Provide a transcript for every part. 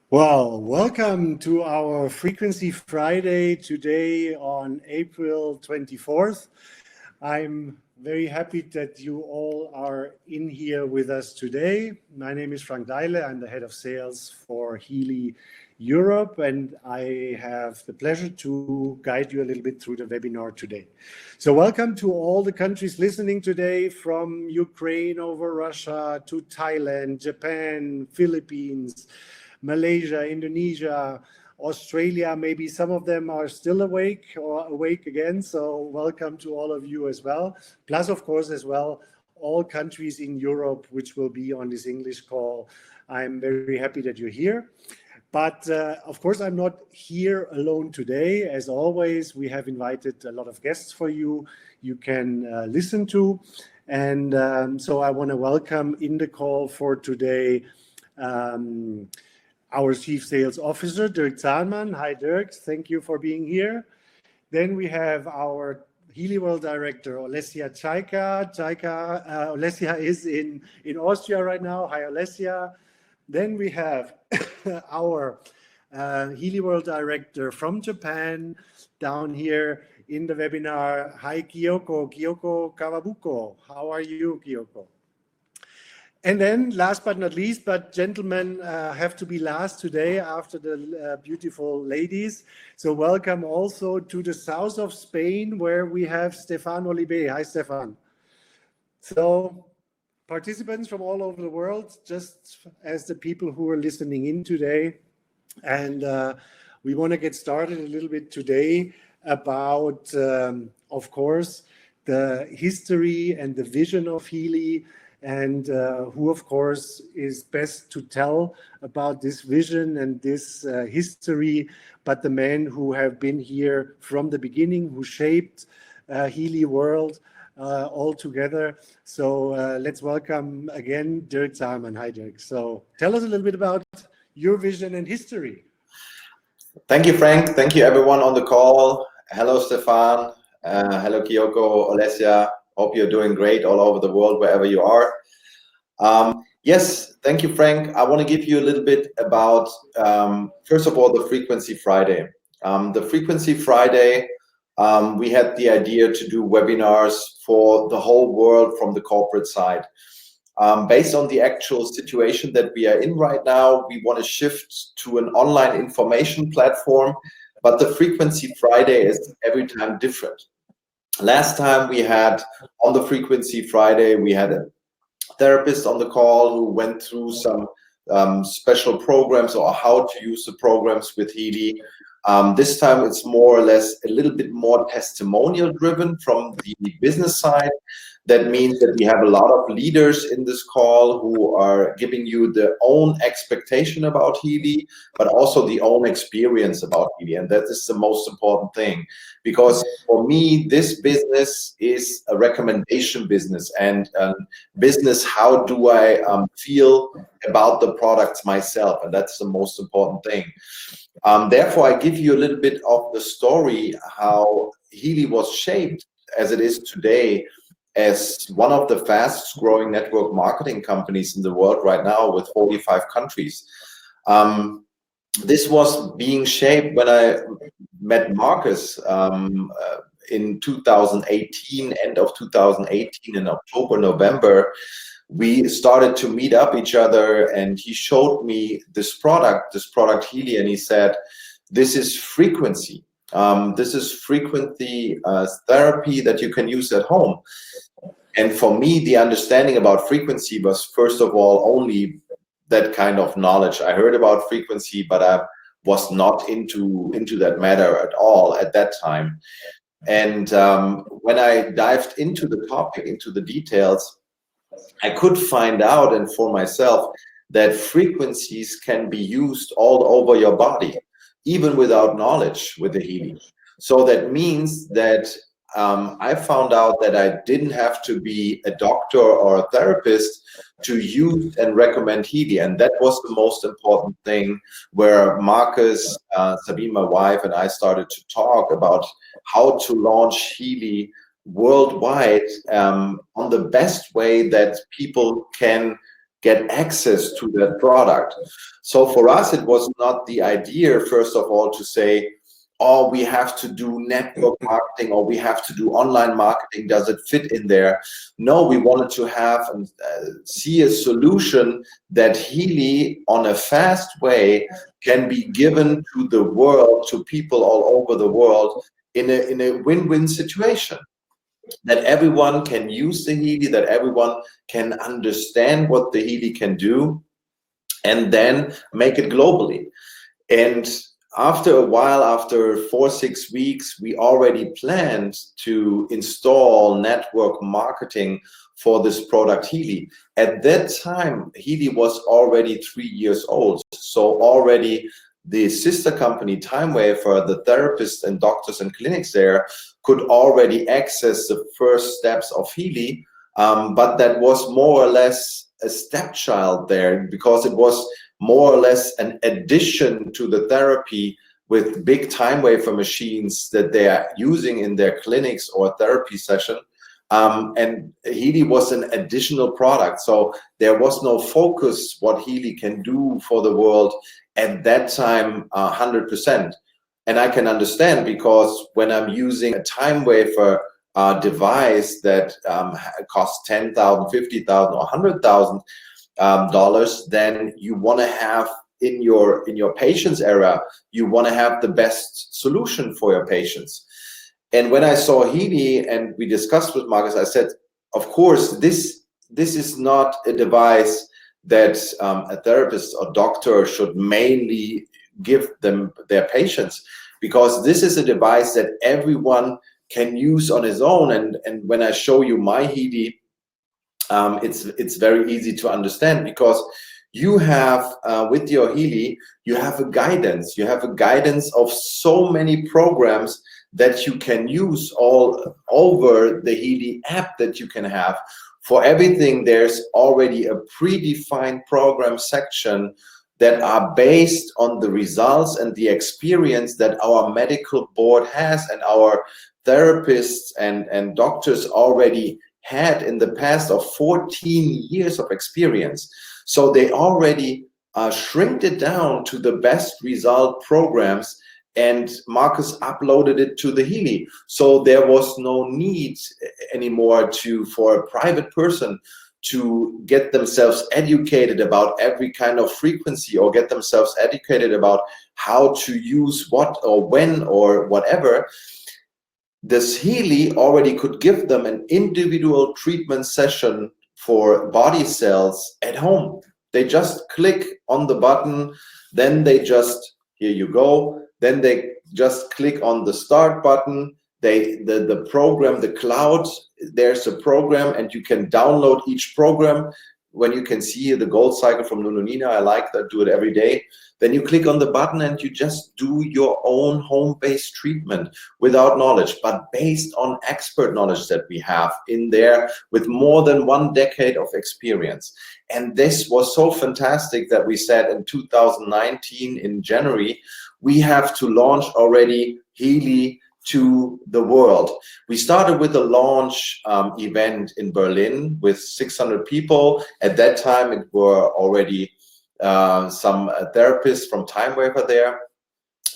Well, welcome to our Frequency Friday today on April 24th. I'm very happy that you all are in here with us today. My name is Frank Deile. I'm the head of sales for Healy Europe, and I have the pleasure to guide you a little bit through the webinar today. So welcome to all the countries listening today, from Ukraine over Russia to Thailand, Japan, Philippines, Malaysia, Indonesia, Australia. Maybe some of them are still awake or awake again. So welcome to all of you as well. Plus, of course, as well, all countries in Europe, which will be on this English call. I'm very happy that you're here. But of course, I'm not here alone today. As always, we have invited a lot of guests for you. You can listen to. And so I want to welcome in the call for today our Chief Sales Officer, Dirk Zahlmann. Hi, Dirk. Thank you for being here. Then we have our Healy World Director, Olesja Čajka. Olesja is in Austria right now. Hi, Olesja. Then we have our Healy World Director from Japan down here in the webinar. Hi, Kyoko Kawabuko. How are you, Kyoko? And then last but not least, but gentlemen have to be last today after the beautiful ladies. So welcome also to the south of Spain, where we have Stefan Olibe. Hi, Stefan. So participants from all over the world, just as the people who are listening in today. And we want to get started a little bit today about, of course, the history and the vision of Healy, and who, of course, is best to tell about this vision and this history, but the men who have been here from the beginning, who shaped Healy World all together. So let's welcome again Dirk Zahlmann. Hi, Dirk. So tell us a little bit about your vision and history. Thank you, Frank. Thank you, everyone on the call. Hello, Stefan. Hello, Kyoko, Olesja. Hope you're doing great all over the world, wherever you are. Yes, thank you, Frank. I want to give you a little bit about, first of all, the Frequency Friday. The Frequency Friday, we had the idea to do webinars for the whole world from the corporate side. Based on the actual situation that we are in right now, we want to shift to an online information platform, but the Frequency Friday is every time different. Last time we had on the Frequency Friday, we had a therapist on the call who went through some special programs or how to use the programs with Healy. This time it's more or less a little bit more testimonial driven from the business side. That means that we have a lot of leaders in this call who are giving you their own expectation about Healy, but also the own experience about Healy. And that is the most important thing, because for me, this business is a recommendation business and business. How do I feel about the products myself? And that's the most important thing. Therefore, I give you a little bit of the story, how Healy was shaped as it is today, as one of the fastest growing network marketing companies in the world right now with 45 countries. This was being shaped when I met Marcus in 2018, end of 2018, in October, November. We started to meet up each other, and he showed me this product Healy, and he said, this is frequency. This is frequency therapy that you can use at home. And for me, the understanding about frequency was, first of all, only that kind of knowledge. I heard about frequency, but I was not into that matter at all at that time. And when I dived into the topic, into the details, I could find out, and for myself, that frequencies can be used all over your body, even without knowledge with the Healy. So that means that I found out that I didn't have to be a doctor or a therapist to use and recommend Healy. And that was the most important thing, where Marcus, Sabine, my wife, and I started to talk about how to launch Healy worldwide on the best way that people can get access to that product. So for us, it was not the idea, first of all, to say, oh, we have to do network marketing or we have to do online marketing. Does it fit in there? No, we wanted to have and see a solution that Healy, on a fast way, can be given to the world, to people all over the world in a win-win situation. That everyone can use the Healy, that everyone can understand what the Healy can do, and then make it globally. And after a while, after 4-6 weeks, we already planned to install network marketing for this product Healy. At that time, Healy was already 3 years old. So already the sister company, TimeWafer, the therapists and doctors and clinics there could already access the first steps of Healy. But that was more or less a stepchild there, because it was more or less an addition to the therapy with big TimeWafer machines that they are using in their clinics or therapy session. And Healy was an additional product. So there was no focus what Healy can do for the world at that time, 100%. And I can understand, because when I'm using a TimeWafer device that costs $10,000, $50,000 or $100,000, then you want to have in your patient's area, you want to have the best solution for your patients. And when I saw Healy and we discussed with Marcus, I said, of course, this is not a device that a therapist or doctor should mainly give them their patients, because this is a device that everyone can use on his own. And when I show you my Healy, it's very easy to understand, because you have with your Healy, you have a guidance. You have a guidance of so many programs that you can use all over the Healy app that you can have. For everything, there's already a predefined program section that are based on the results and the experience that our medical board has and our therapists and doctors already had in the past of 14 years of experience. So they already shrinked it down to the best result programs, and Marcus uploaded it to the Healy. So there was no need anymore for a private person to get themselves educated about every kind of frequency, or get themselves educated about how to use what or when or whatever. This Healy already could give them an individual treatment session for body cells at home. They just click on the button, then they just, here you go, then they just click on the start button. The program, the cloud, there's a program, and you can download each program. When you can see the gold cycle from Nununina, I like that, do it every day. Then you click on the button and you just do your own home-based treatment without knowledge, but based on expert knowledge that we have in there with more than 1 decade of experience. And this was so fantastic that we said in 2019, in January, we have to launch already Healy to the world. We started with a launch event in Berlin with 600 people. At that time, it were already some therapists from TimeWafer there.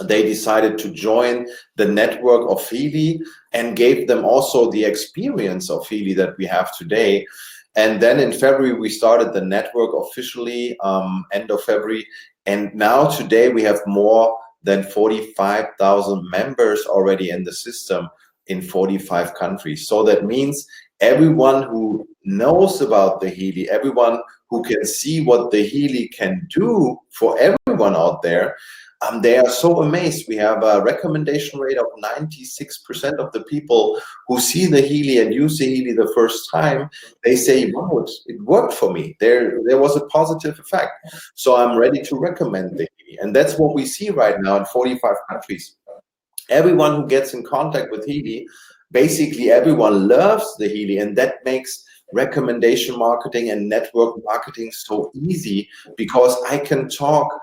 They decided to join the network of Healy and gave them also the experience of Healy that we have today. And then in February, we started the network officially, end of February. And now today we have more than 45,000 members already in the system in 45 countries. So that means everyone who knows about the Healy, everyone who can see what the Healy can do for everyone out there, they are so amazed. We have a recommendation rate of 96% of the people who see the Healy and use the Healy the first time. They say, wow, it worked for me. There was a positive effect. So I'm ready to recommend the Healy. And that's what we see right now in 45 countries. Everyone who gets in contact with Healy, basically everyone loves the Healy, and that makes recommendation marketing and network marketing so easy, because I can talk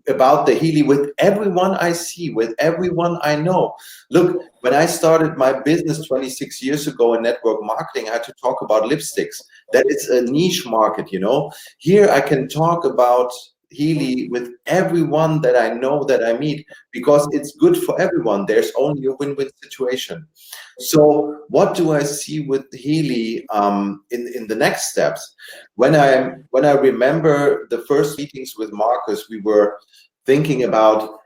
about the Healy with everyone I see, with everyone I know. Look, when I started my business 26 years ago in network marketing, I had to talk about lipsticks. that it's a niche market, you know. Here I can talk about Healy with everyone that I know, that I meet, because it's good for everyone. There's only a win-win situation. So what do I see with Healy in the next steps? When I remember the first meetings with Marcus, we were thinking about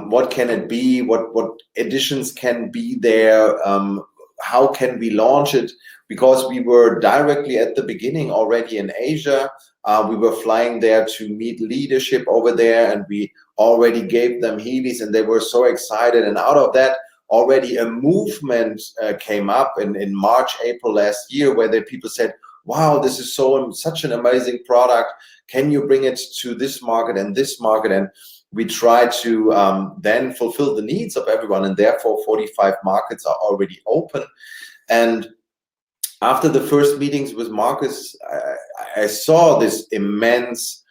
what can it be, what additions can be there, how can we launch it, because we were directly at the beginning already in Asia. We were flying there to meet leadership over there, and we already gave them Healys, and they were so excited. And out of that, already a movement came up in March, April last year, where the people said, wow, this is such an amazing product. Can you bring it to this market and this market? And we try to then fulfill the needs of everyone, and therefore 45 markets are already open. And after the first meetings with Marcus, I saw this immense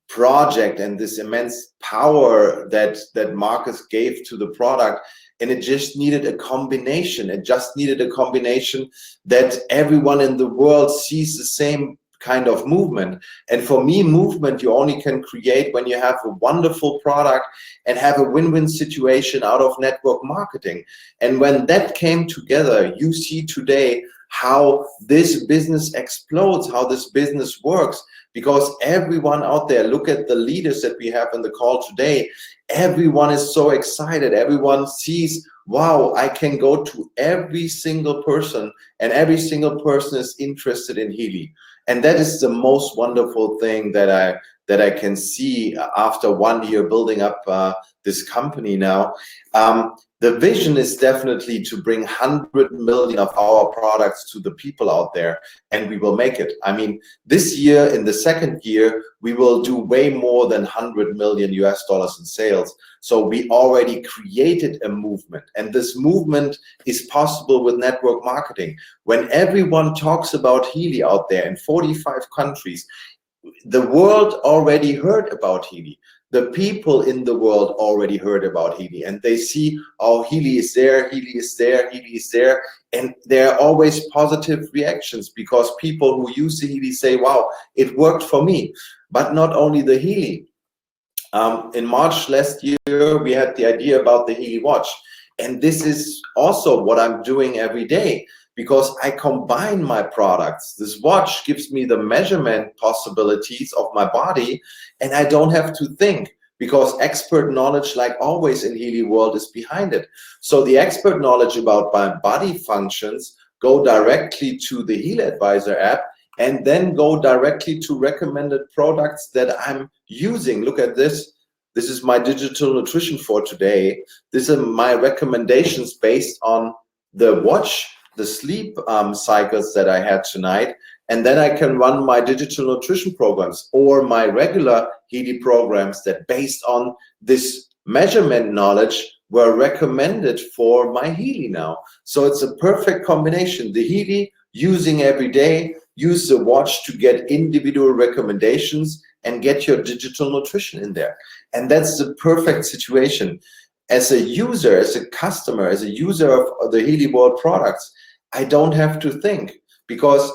project and this immense power that Marcus gave to the product, and it just needed a combination. It just needed a combination that everyone in the world sees the same kind of movement. And for me, movement you only can create when you have a wonderful product and have a win-win situation out of network marketing. And when that came together, you see today how this business explodes, how this business works, because everyone out there, look at the leaders that we have in the call today, everyone is so excited. Everyone sees, wow, I can go to every single person, and every single person is interested in Healy. And that is the most wonderful thing that I can see after 1 year building up this company now. The vision is definitely to bring 100 million of our products to the people out there, and we will make it. I mean, this year, in the second year, we will do way more than 100 million US dollars in sales. So we already created a movement, and this movement is possible with network marketing. When everyone talks about Healy out there in 45 countries, the world already heard about Healy. The people in the world already heard about Healy, and they see, oh, Healy is there, Healy is there, Healy is there. And there are always positive reactions, because people who use the Healy say, wow, it worked for me. But not only the Healy. In March last year, we had the idea about the Healy watch. And this is also what I'm doing every day, because I combine my products. This watch gives me the measurement possibilities of my body, and I don't have to think, because expert knowledge, like always in Healy world, is behind it. So the expert knowledge about my body functions go directly to the Healy Advisor app, and then go directly to recommended products that I'm using. Look at this. This is my digital nutrition for today. These are my recommendations based on the watch, the sleep cycles that I had tonight. And then I can run my digital nutrition programs or my regular Healy programs that, based on this measurement knowledge, were recommended for my Healy now. So it's a perfect combination. The Healy, using every day, use the watch to get individual recommendations and get your digital nutrition in there. And that's the perfect situation. As a user, as a customer, as a user of the Healy World products, I don't have to think, because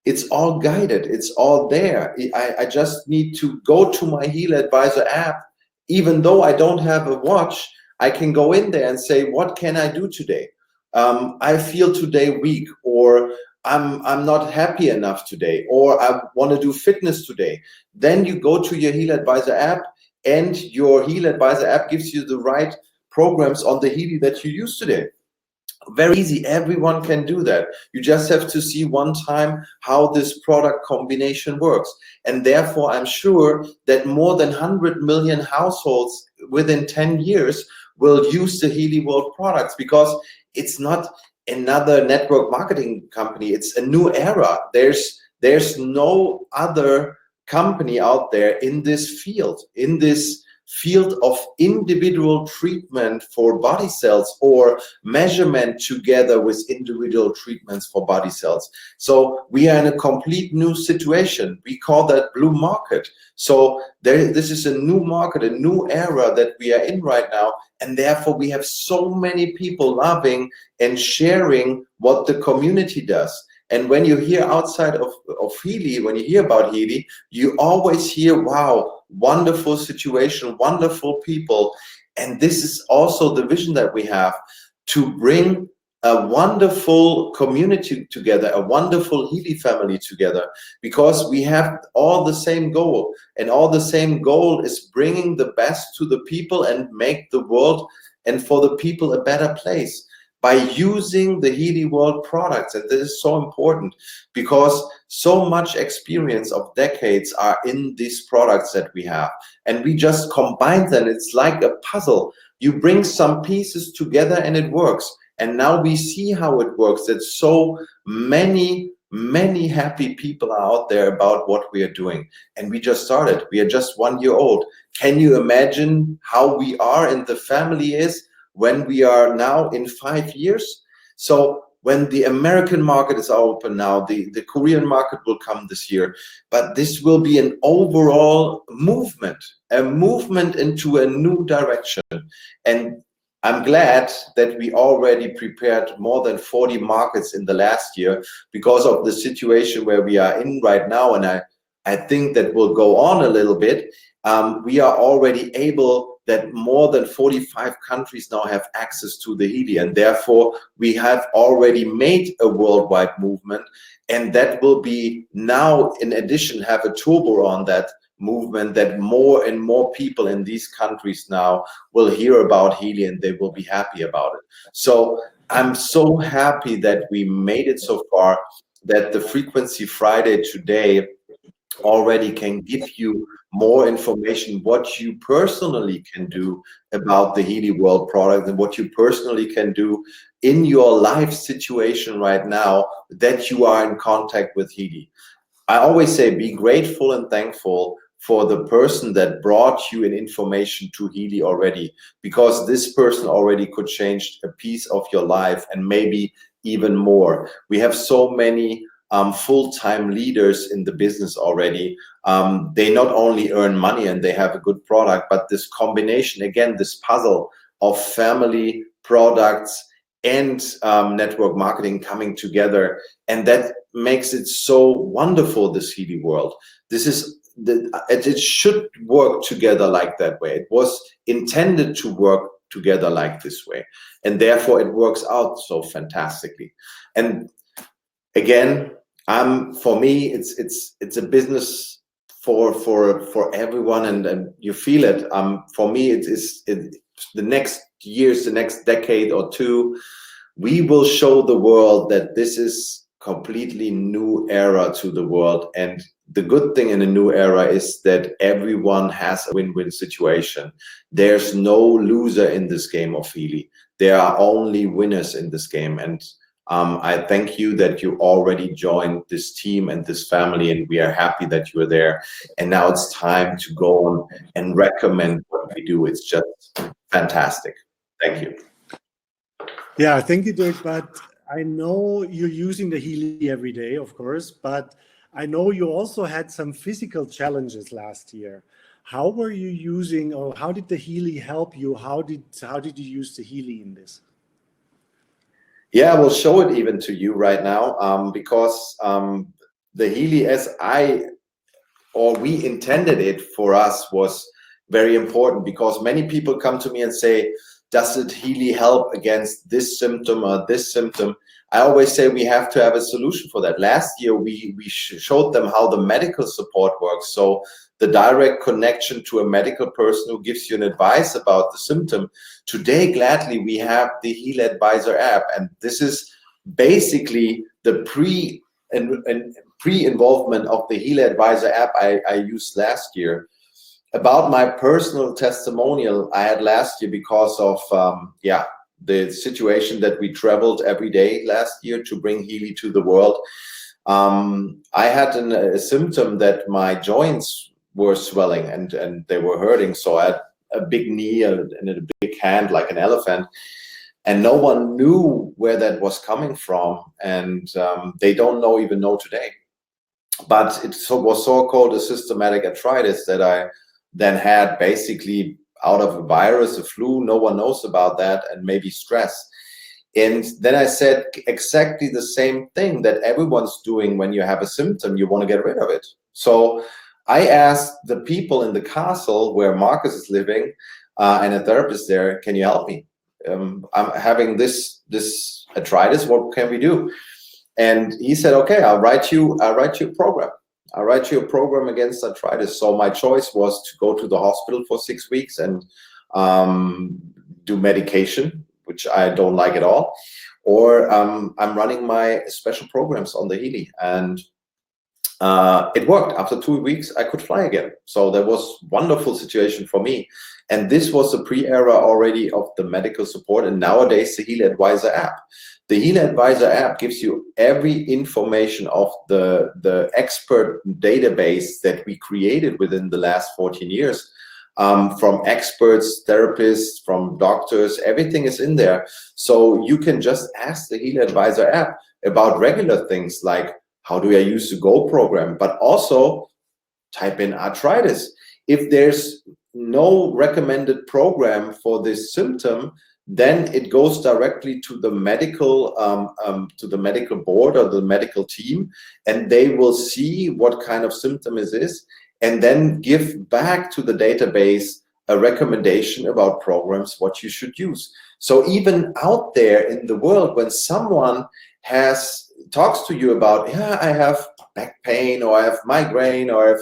it's all guided, it's all there. I just need to go to my Healy Advisor app. Even though I don't have a watch, I can go in there and say, what can I do today? I feel today weak, or I'm not happy enough today, or I want to do fitness today. Then you go to your Healy Advisor app, and your Healy Advisor app gives you the right programs on the Healy that you use today. Very easy, everyone can do that. You just have to see one time how this product combination works. And therefore, I'm sure that more than 100 million households within 10 years will use the Healy World products, because it's not another network marketing company. It's a new era. There's no other company out there in this field of individual treatment for body cells, or measurement together with individual treatments for body cells. So we are in a complete new situation. We call that blue market. So this is a new market, a new era that we are in right now. And therefore we have so many people loving and sharing what the community does. And when you hear outside of Healy, when you hear about Healy, you always hear, wow, wonderful situation, wonderful people. And this is also the vision that we have, to bring a wonderful community together, a wonderful Healy family together, because we have all the same goal. And all the same goal is bringing the best to the people and make the world and for the people a better place by using the Healy World products. And this is so important because so much experience of decades are in these products that we have. And we just combine them. It's like a puzzle. You bring some pieces together and it works. And now we see how it works. There's so many happy people out there about what we are doing. And we just started. We are just 1 year old. Can you imagine how we are and the family is when we are now in 5 years? So when the American market is open now, the Korean market will come this year, but this will be an overall movement, a movement into a new direction. And I'm glad that we already prepared more than 40 markets in the last year because of the situation where we are in right now. And I think that will go on a little bit. We are already able that more than 45 countries now have access to the Healy, and therefore we have already made a worldwide movement, and that will be now in addition have a turbo on that movement, that more and more people in these countries now will hear about Healy and they will be happy about it. So I'm so happy that we made it so far, that the Frequency Friday today already can give you more information what you personally can do about the Healy World product and what you personally can do in your life situation right now that you are in contact with Healy. I always say be grateful and thankful for the person that brought you in information to Healy already, because this person already could change a piece of your life and maybe even more. We have so many full-time leaders in the business already. They not only earn money and they have a good product, but this combination, again, this puzzle of family, products, and network marketing coming together, and that makes it so wonderful, this Healy world. This is it should work together like that way. It was intended to work together like this way, and therefore it works out so fantastically. And again, for me, it's a business for everyone, and you feel it. For me, the next years, the next decade or two, we will show the world that this is completely new era to the world. And the good thing in a new era is that everyone has a win-win situation. There's no loser in this game of Healy. There are only winners in this game. And I thank you that you already joined this team and this family, and we are happy that you are there. And now it's time to go on and recommend what we do. It's just fantastic. Thank you. Yeah, thank you, Dirk. But I know you're using the Healy every day, of course, but I know you also had some physical challenges last year. How were you using, or how did the Healy help you? How did you use the Healy in this? Yeah, I will show it even to you right now, because the Healy, as we intended it for us, was very important, because many people come to me and say, does it Healy help against this symptom or this symptom? I always say we have to have a solution for that. Last year, we showed them how the medical support works. So the direct connection to a medical person who gives you an advice about the symptom. Today, gladly, we have the Healy Advisor app. And this is basically the pre-involvement of the Healy Advisor app I used last year. About my personal testimonial I had last year, because of the situation that we traveled every day last year to bring Healy to the world. I had a symptom that my joints were swelling and they were hurting. So I had a big knee and a big hand like an elephant, and no one knew where that was coming from, and they don't even know today. But it was so-called a systematic arthritis that I then had, basically out of a virus, a flu. No one knows about that, and maybe stress. And then I said exactly the same thing that everyone's doing when you have a symptom, you want to get rid of it. So I asked the people in the castle where Marcus is living and a therapist there, can you help me? I'm having this arthritis, what can we do? And he said, okay, I'll write you a program. I'll write you a program against arthritis. So my choice was to go to the hospital for 6 weeks and do medication, which I don't like at all, or I'm running my special programs on the Healy, and it worked. After 2 weeks, I could fly again. So that was a wonderful situation for me. And this was the pre-era already of the medical support, and nowadays the Healy Advisor app. The Healy Advisor app gives you every information of the expert database that we created within the last 14 years. From experts, therapists, from doctors, everything is in there. So you can just ask the Healy Advisor app about regular things like, how do I use the Go program? But also type in arthritis. If there's no recommended program for this symptom, then it goes directly to the medical board or the medical team, and they will see what kind of symptom it is, and then give back to the database a recommendation about programs what you should use. So even out there in the world, when someone talks to you about, yeah, I have back pain, or I have migraine, or I have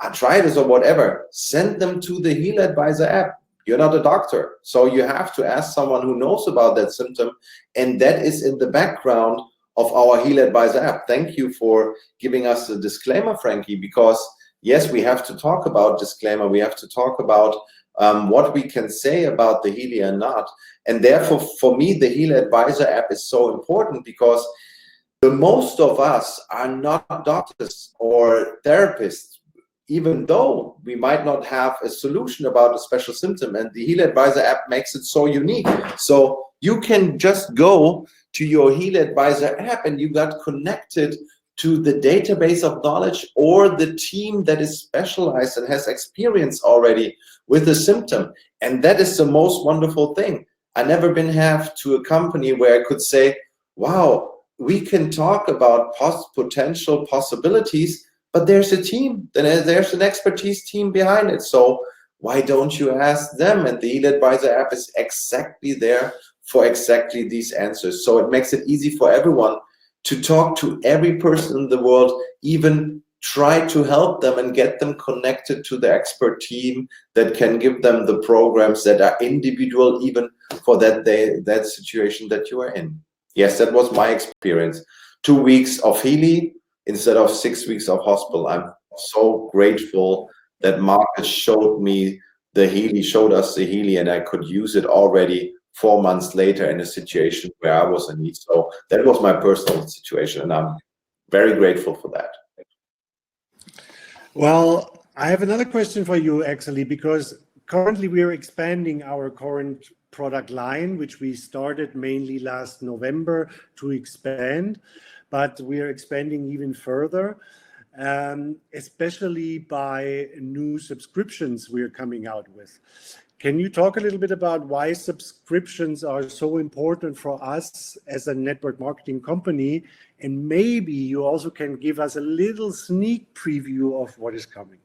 arthritis, or whatever, send them to the Healy Advisor app. You're not a doctor, so you have to ask someone who knows about that symptom, and that is in the background of our Healy Advisor app. Thank you for giving us the disclaimer, Frankie, because yes, we have to talk about disclaimer. We have to talk about what we can say about the Healy and not. And therefore, for me, the Healy Advisor app is so important, because the most of us are not doctors or therapists, even though we might not have a solution about a special symptom. And the Healy Advisor app makes it so unique. So you can just go to your Healy Advisor app and you got connected to the database of knowledge or the team that is specialized and has experience already with the symptom. And that is the most wonderful thing. I never been to a company where I could say, wow, we can talk about potential possibilities, but there's a team, there's an expertise team behind it. So why don't you ask them? And the Healy Advisor app is exactly there for exactly these answers. So it makes it easy for everyone to talk to every person in the world, even try to help them and get them connected to the expert team that can give them the programs that are individual, even for that situation that you are in. Yes, that was my experience. 2 weeks of Healy instead of 6 weeks of hospital. I'm so grateful that Marcus showed us the Healy, and I could use it already 4 months later in a situation where I was in need. So that was my personal situation, and I'm very grateful for that. Well, I have another question for you, actually, because currently we are expanding our current product line, which we started mainly last November to expand, but we are expanding even further, especially by new subscriptions we're coming out with. Can you talk a little bit about why subscriptions are so important for us as a network marketing company? And maybe you also can give us a little sneak preview of what is coming.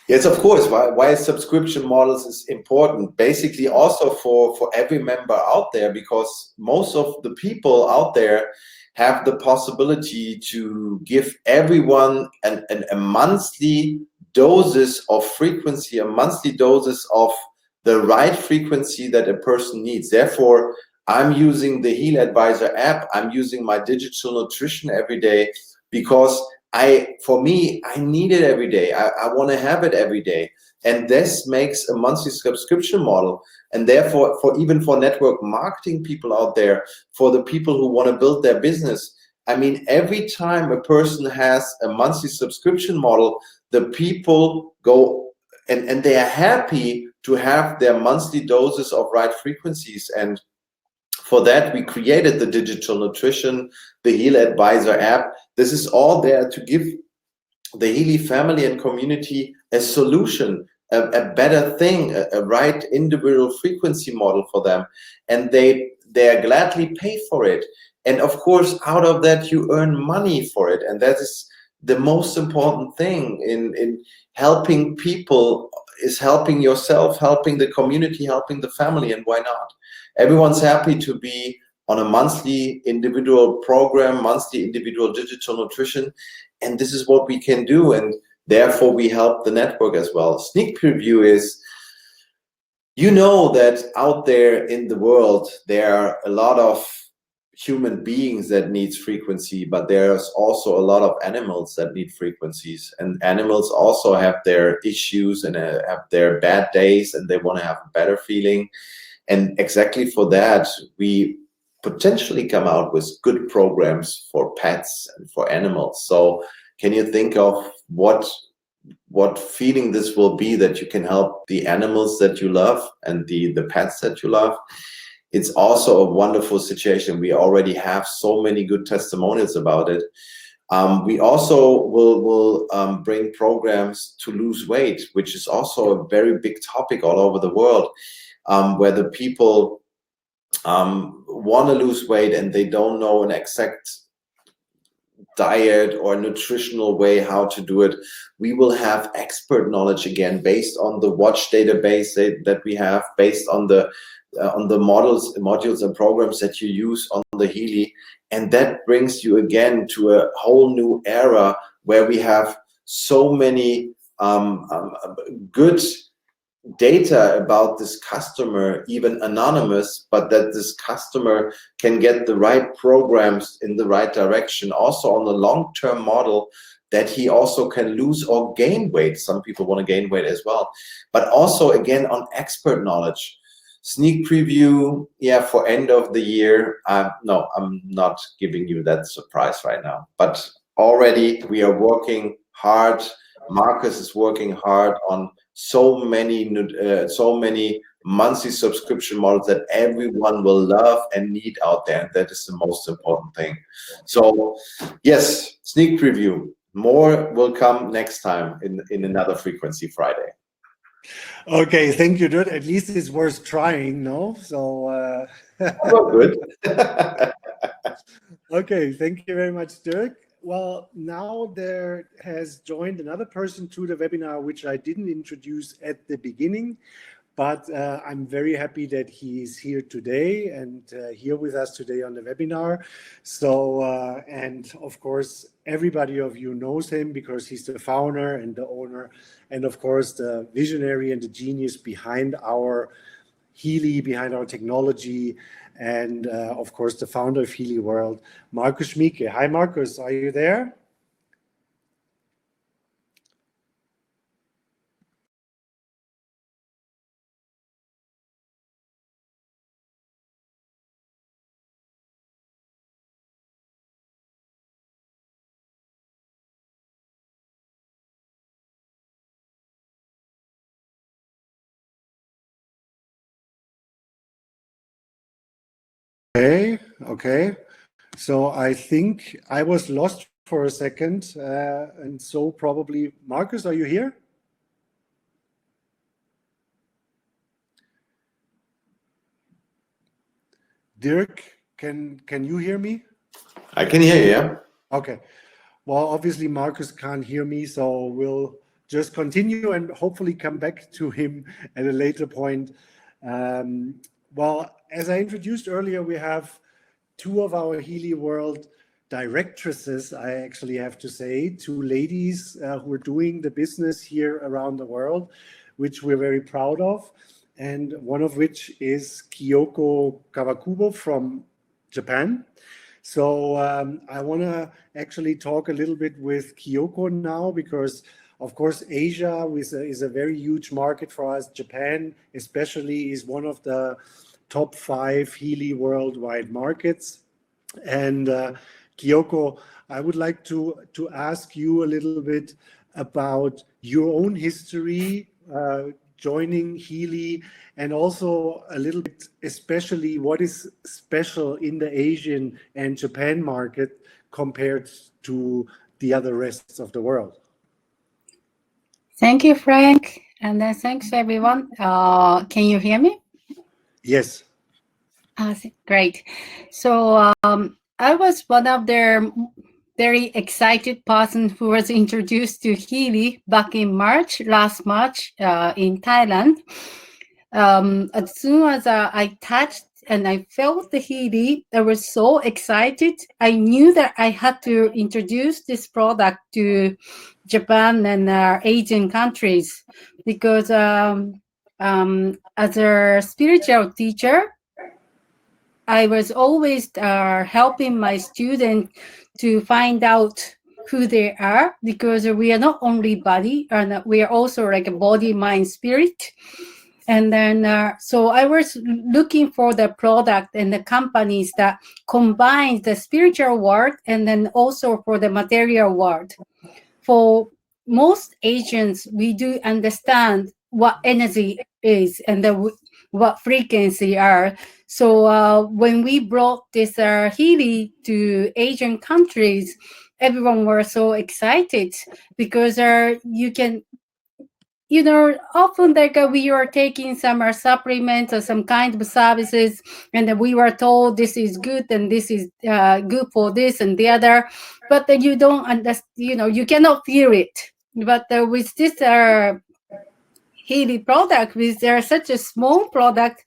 Yes, of course. Why subscription models is important, basically also for every member out there, because most of the people out there have the possibility to give everyone a monthly doses of frequency, a monthly doses of the right frequency that a person needs. Therefore, I'm using the Healy Advisor app. I'm using my digital nutrition every day, because for me, I need it every day. I want to have it every day. And this makes a monthly subscription model. And therefore, even for network marketing people out there, for the people who want to build their business, I mean, every time a person has a monthly subscription model, the people go and they are happy to have their monthly doses of right frequencies. And for that, we created the digital nutrition, the Healy Advisor app. This is all there to give the Healy family and community a solution, a better thing, a right individual frequency model for them, and they gladly pay for it. And of course, out of that, you earn money for it, and that is the most important thing in helping people. Is helping yourself, helping the community, helping the family, and why not? Everyone's happy to be on a monthly individual program, monthly individual digital nutrition, and this is what we can do, and therefore we help the network as well. Sneak preview is, you know, that out there in the world there are a lot of human beings that needs frequency, but there's also a lot of animals that need frequencies, and animals also have their issues and have their bad days, and they want to have a better feeling. And exactly for that, we potentially come out with good programs for pets and for animals. So can you think of what feeling this will be, that you can help the animals that you love and the pets that you love? It's also a wonderful situation. We already have so many good testimonials about it. We also will bring programs to lose weight, which is also a very big topic all over the world, where the people want to lose weight and they don't know an exact diet or nutritional way how to do it. We will have expert knowledge again, based on the watch database that we have, based on the modules and programs that you use on the Healy, and that brings you again to a whole new era where we have so many good data about this customer, even anonymous, but that this customer can get the right programs in the right direction, also on the long-term model, that he also can lose or gain weight. Some people want to gain weight as well, but also again on expert knowledge. Sneak preview, yeah, for end of the year. No, I'm not giving you that surprise right now, but already we are working hard. Marcus is working hard on so many monthly subscription models that everyone will love and need out there, and that is the most important thing. So yes, sneak preview. More will come next time in another Frequency Friday. Okay, thank you, Dirk. At least it's worth trying, no? So Oh, good. Okay, thank you very much, Dirk. Well, now there has joined another person to the webinar, which I didn't introduce at the beginning, but I'm very happy that he's here today and here with us today on the webinar. So, and of course, everybody of you knows him because he's the founder and the owner, and of course, the visionary and the genius behind our Healy, behind our technology, and of course, the founder of Healy World, Markus Schmieke. Hi, Markus, are you there? Okay. So I think I was lost for a second, and so probably, Markus, are you here? Dirk, can you hear me? I can hear you, yeah. Okay. Well, obviously Markus can't hear me, so we'll just continue and hopefully come back to him at a later point. Well, as I introduced earlier, we have two of our Healy World directresses, I actually have to say, two ladies who are doing the business here around the world, which we're very proud of. And one of which is Kyoko Kawakubo from Japan. So I want to actually talk a little bit with Kyoko now, because of course Asia is a very huge market for us. Japan especially is one of the top 5 Healy worldwide markets. And Kyoko, I would like to ask you a little bit about your own history joining Healy, and also a little bit, especially what is special in the Asian and Japan market compared to the other rests of the world. Thank you, Frank. And then thanks everyone. Can you hear me? Yes. Great. So I was one of their very excited person who was introduced to Healy back in last March in Thailand. As soon as I touched and I felt the Healy, I was so excited. I knew that I had to introduce this product to Japan and Asian countries because as a spiritual teacher, I was always helping my students to find out who they are, because we are not only body, and we are also like a body, mind, spirit. And then, so I was looking for the product and the companies that combine the spiritual world and then also for the material world. For most Asians, we do understand what energy is and what frequency are. So when we brought this Healy to Asian countries, everyone was so excited because you can, often like we are taking some supplements or some kind of services, and then we were told this is good and this is good for this and the other, but then you don't understand, you cannot feel it. But with this Healy product, with such a small product,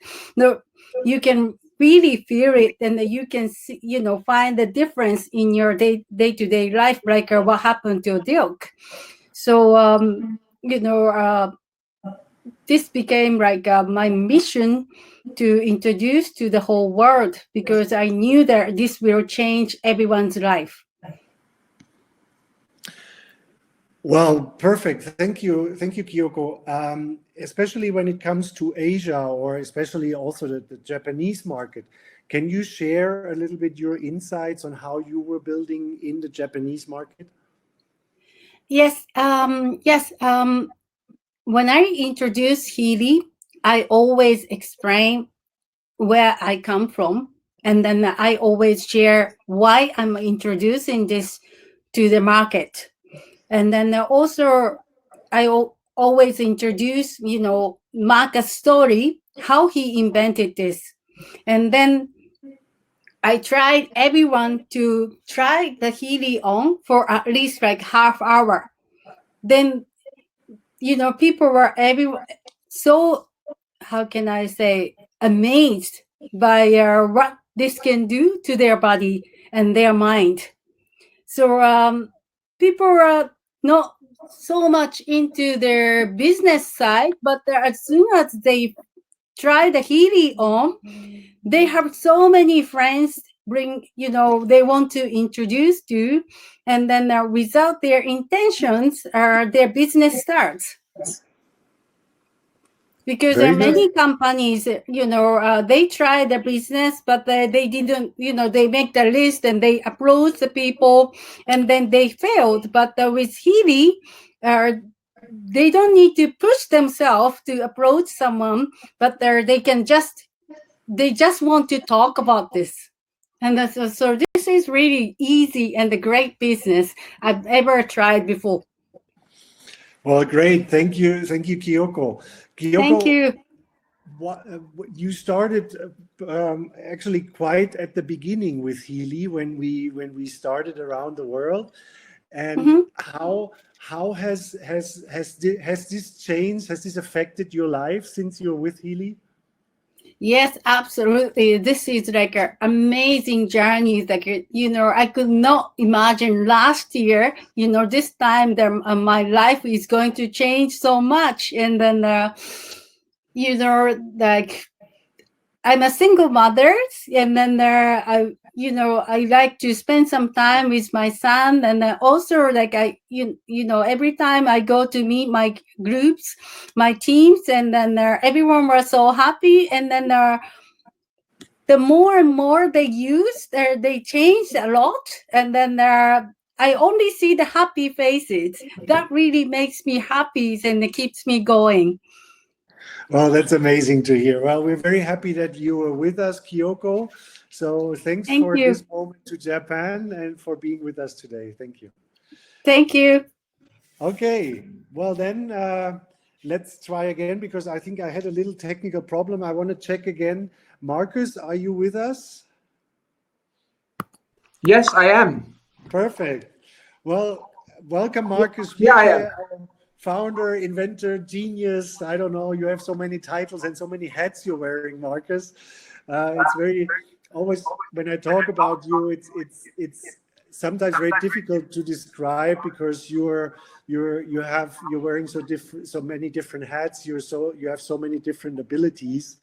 you can really feel it, and you can see, find the difference in your day-to-day life, like what happened to Dirk. So this became like my mission to introduce to the whole world, because I knew that this will change everyone's life. Well, perfect. Thank you, Kyoko. Especially when it comes to Asia, or especially also the Japanese market, can you share a little bit your insights on how you were building in the Japanese market? Yes. When I introduce Healy, I always explain where I come from, and then I always share why I'm introducing this to the market. And then also I always introduce, Marcus' story, how he invented this. And then I tried everyone to try the Healy on for at least like half hour. Then, people were so, how can I say, amazed by what this can do to their body and their mind. So people are not so much into their business side, but as soon as they try the Healy on, they have so many friends they want to introduce to, and then without their intentions, their business starts. Because there are many companies, they try the business, but they didn't, they make the list and they approach the people and then they failed. But with Healy, they don't need to push themselves to approach someone, but they just want to talk about this. And so this is really easy and a great business I've ever tried before. Well, great. Thank you, Kyoko. Thank you. You started actually quite at the beginning with Healy when we started around the world, and how has this changed? Has this affected your life since you're with Healy? Yes, absolutely. This is like an amazing journey. Like, I could not imagine last year, this time my life is going to change so much. And then, like, I'm a single mother, and then I like to spend some time with my son, and also like every time I go to meet my groups, my teams, and then everyone was so happy, and then the more and more they use, they change a lot, and then I only see the happy faces. That really makes me happy and it keeps me going. Well, that's amazing to hear. Well, we're very happy that you were with us, Kyoko. So thanks for this moment to Japan and for being with us today. Thank you. Thank you. Okay. Well, then let's try again, because I think I had a little technical problem. I want to check again. Marcus, are you with us? Yes, I am. Perfect. Well, welcome, Marcus. Yeah, I am. Our founder, inventor, genius. I don't know. You have so many titles and so many hats you're wearing, Marcus. It's very always when I talk about you, it's sometimes very difficult to describe because you're wearing so many different hats. You have so many different abilities,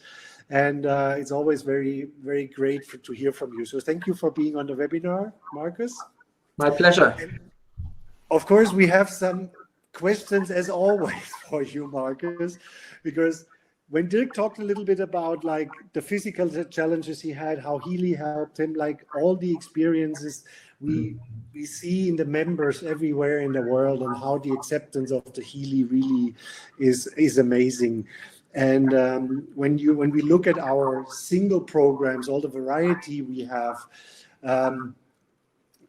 and it's always very, very great to hear from you. So thank you for being on the webinar, Marcus. My pleasure. And of course, we have some questions as always for you, Marcus, because when Dirk talked a little bit about like the physical challenges he had, how Healy helped him, like all the experiences we see in the members everywhere in the world, and how the acceptance of the Healy really is amazing. And when we look at our single programs, all the variety we have,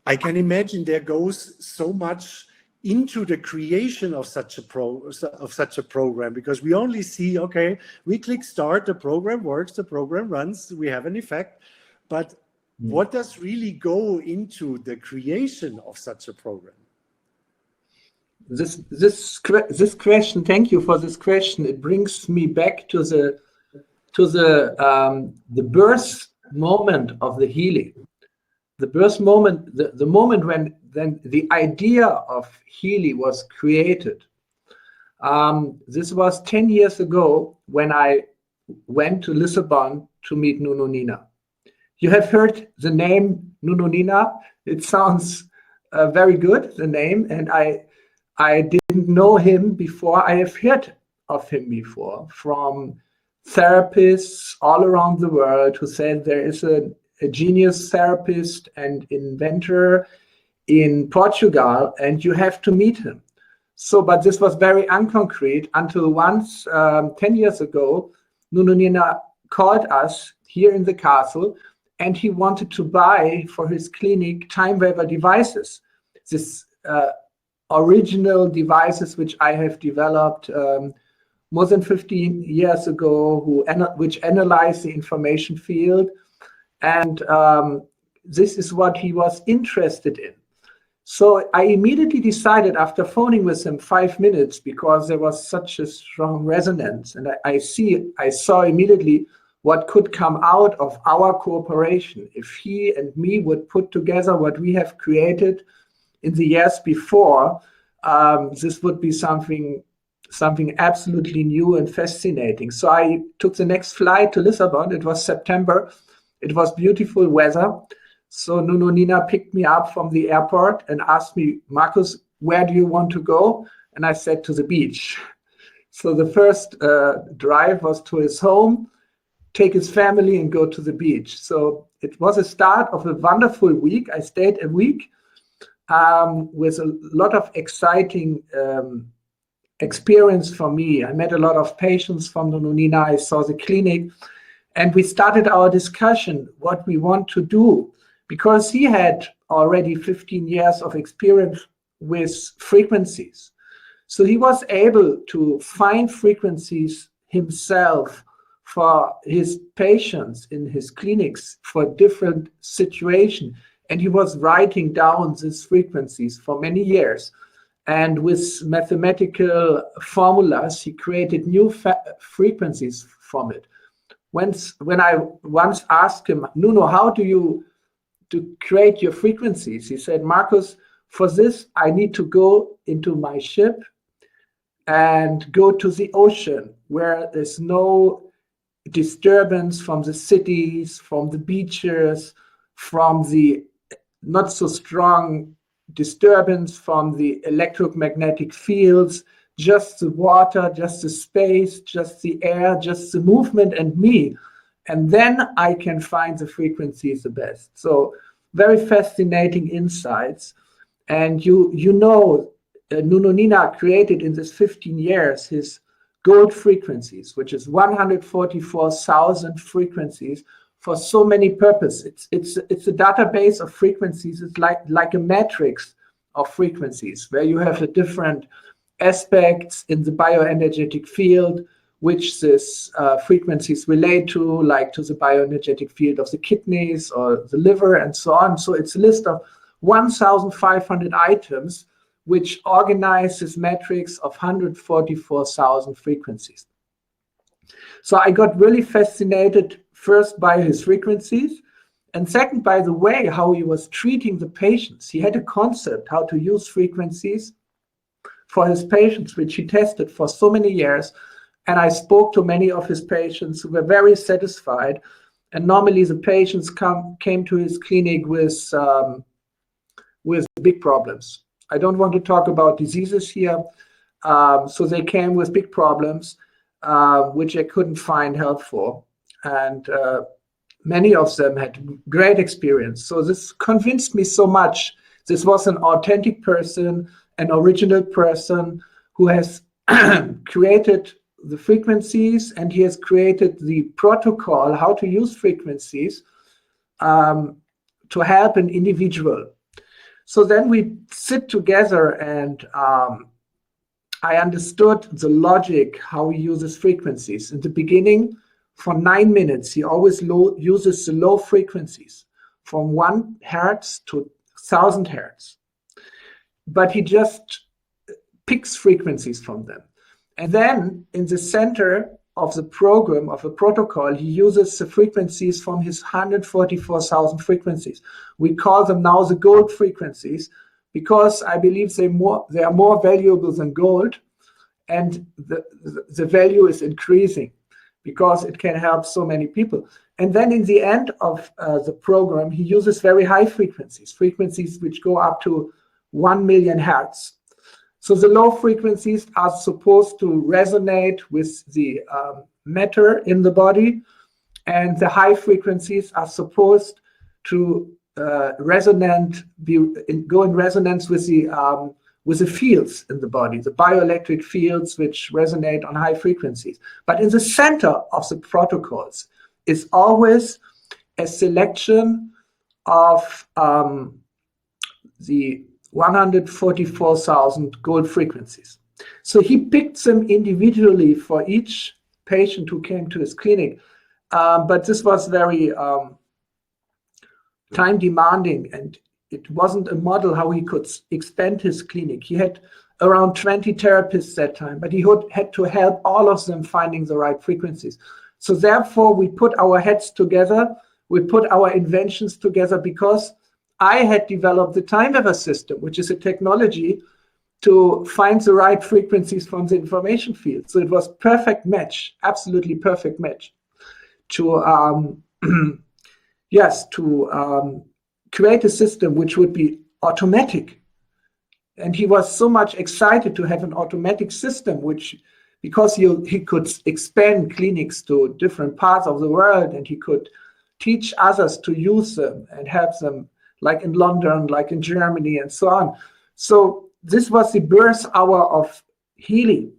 I can imagine there goes so much into the creation of such a program, because we only see, okay, we click start, the program works, the program runs, we have an effect, but what does really go into the creation of such a program? This question, thank you for this question. It brings me back to the birth moment of the Healy. The birth moment, the moment when then the idea of Healy was created. This was 10 years ago when I went to Lisbon to meet Nuno Nina. You have heard the name Nuno Nina. It sounds very good, the name, and I didn't know him before. I have heard of him before from therapists all around the world who said there is a genius therapist and inventor in Portugal, and you have to meet him. So, but this was very unconcrete until once, 10 years ago, Nuno Nina called us here in the castle, and he wanted to buy for his clinic time waiver devices. This original devices which I have developed more than 15 years ago, which analyze the information field. And this is what he was interested in. So I immediately decided, after phoning with him 5 minutes, because there was such a strong resonance, and I saw immediately what could come out of our cooperation if he and me would put together what we have created in the years before. This would be something absolutely new and fascinating. So I took the next flight to Lisbon. It was September. It was beautiful weather. So Nuno Nina picked me up from the airport and asked me, Marcus, where do you want to go? And I said, to the beach. So the first drive was to his home, take his family and go to the beach. So it was a start of a wonderful week. I stayed a week with a lot of exciting experience for me. I met a lot of patients from Nuno Nina. I saw the clinic. And we started our discussion, what we want to do, because he had already 15 years of experience with frequencies. So he was able to find frequencies himself for his patients in his clinics for different situations. And he was writing down these frequencies for many years. And with mathematical formulas, he created new frequencies from it. When I once asked him, Nuno, how do you create your frequencies? He said, Marcus, for this, I need to go into my ship and go to the ocean where there's no disturbance from the cities, from the beaches, from the not so strong disturbance from the electromagnetic fields, just the water, just the space, just the air, just the movement and me. And then I can find the frequencies the best. So very fascinating insights. And you know, Nuno Nina created in this 15 years his gold frequencies, which is 144,000 frequencies for so many purposes. It's a database of frequencies. It's like a matrix of frequencies where you have the different aspects in the bioenergetic field, which these frequencies relate to, like to the bioenergetic field of the kidneys or the liver and so on. So it's a list of 1,500 items which organize this matrix of 144,000 frequencies. So I got really fascinated first by his frequencies, and second by the way how he was treating the patients. He had a concept how to use frequencies for his patients, which he tested for so many years. And I spoke to many of his patients who were very satisfied. And normally the patients came to his clinic with big problems. I don't want to talk about diseases here. So they came with big problems, which I couldn't find help for. And many of them had great experience. So this convinced me so much. This was an authentic person, an original person who has created the frequencies, and he has created the protocol how to use frequencies to help an individual. So then we sit together, and I understood the logic how he uses frequencies. In the beginning, for 9 minutes, he always uses the low frequencies from 1 hertz to 1,000 hertz. But he just picks frequencies from them. And then in the center of the program, of a protocol, he uses the frequencies from his 144,000 frequencies. We call them now the gold frequencies, because I believe they are more valuable than gold, and the value is increasing because it can help so many people. And then in the end of the program, he uses very high frequencies which go up to 1 million hertz. So the low frequencies are supposed to resonate with the matter in the body, and the high frequencies are supposed to go in resonance with the fields in the body, the bioelectric fields which resonate on high frequencies. But in the center of the protocols is always a selection of the 144,000 gold frequencies. So he picked them individually for each patient who came to his clinic. But this was very time demanding, and it wasn't a model how he could expand his clinic. He had around 20 therapists that time, but he had to help all of them finding the right frequencies. So therefore, we put our heads together, we put our inventions together, because I had developed the time weaver system, which is a technology to find the right frequencies from the information field. So it was perfect match, absolutely perfect match to create a system which would be automatic. And he was so much excited to have an automatic system, because he could expand clinics to different parts of the world, and he could teach others to use them and help them, like in London, like in Germany, and so on. So this was the birth hour of Healy.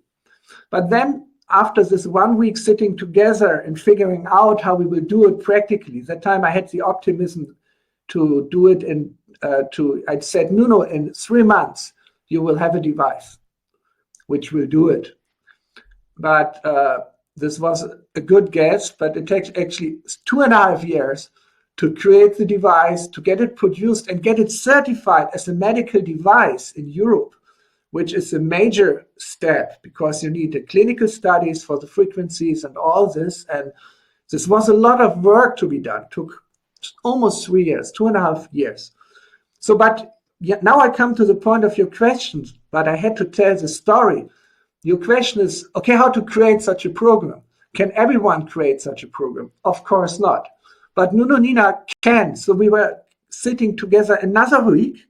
But then after this 1 week sitting together and figuring out how we will do it practically, that time I had the optimism to do it I said, Nuno, in 3 months, you will have a device which will do it. But this was a good guess, but it takes actually 2.5 years to create the device, to get it produced and get it certified as a medical device in Europe, which is a major step, because you need the clinical studies for the frequencies and all this. And this was a lot of work to be done. It took almost 3 years, 2.5 years. So, but now I come to the point of your questions, but I had to tell the story. Your question is, okay, how to create such a program? Can everyone create such a program? Of course not. But Nuno Nina can. So we were sitting together another week,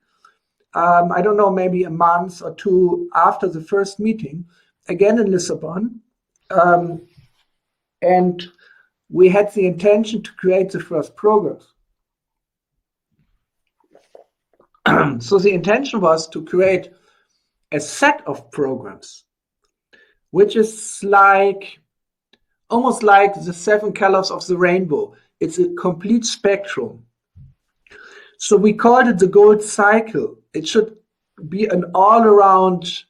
I don't know, maybe a month or 2 after the first meeting, again in Lisbon. And we had the intention to create the first programs. So the intention was to create a set of programs, which is almost like the 7 colors of the rainbow. It's a complete spectrum. So we called it the gold cycle. It should be an all-around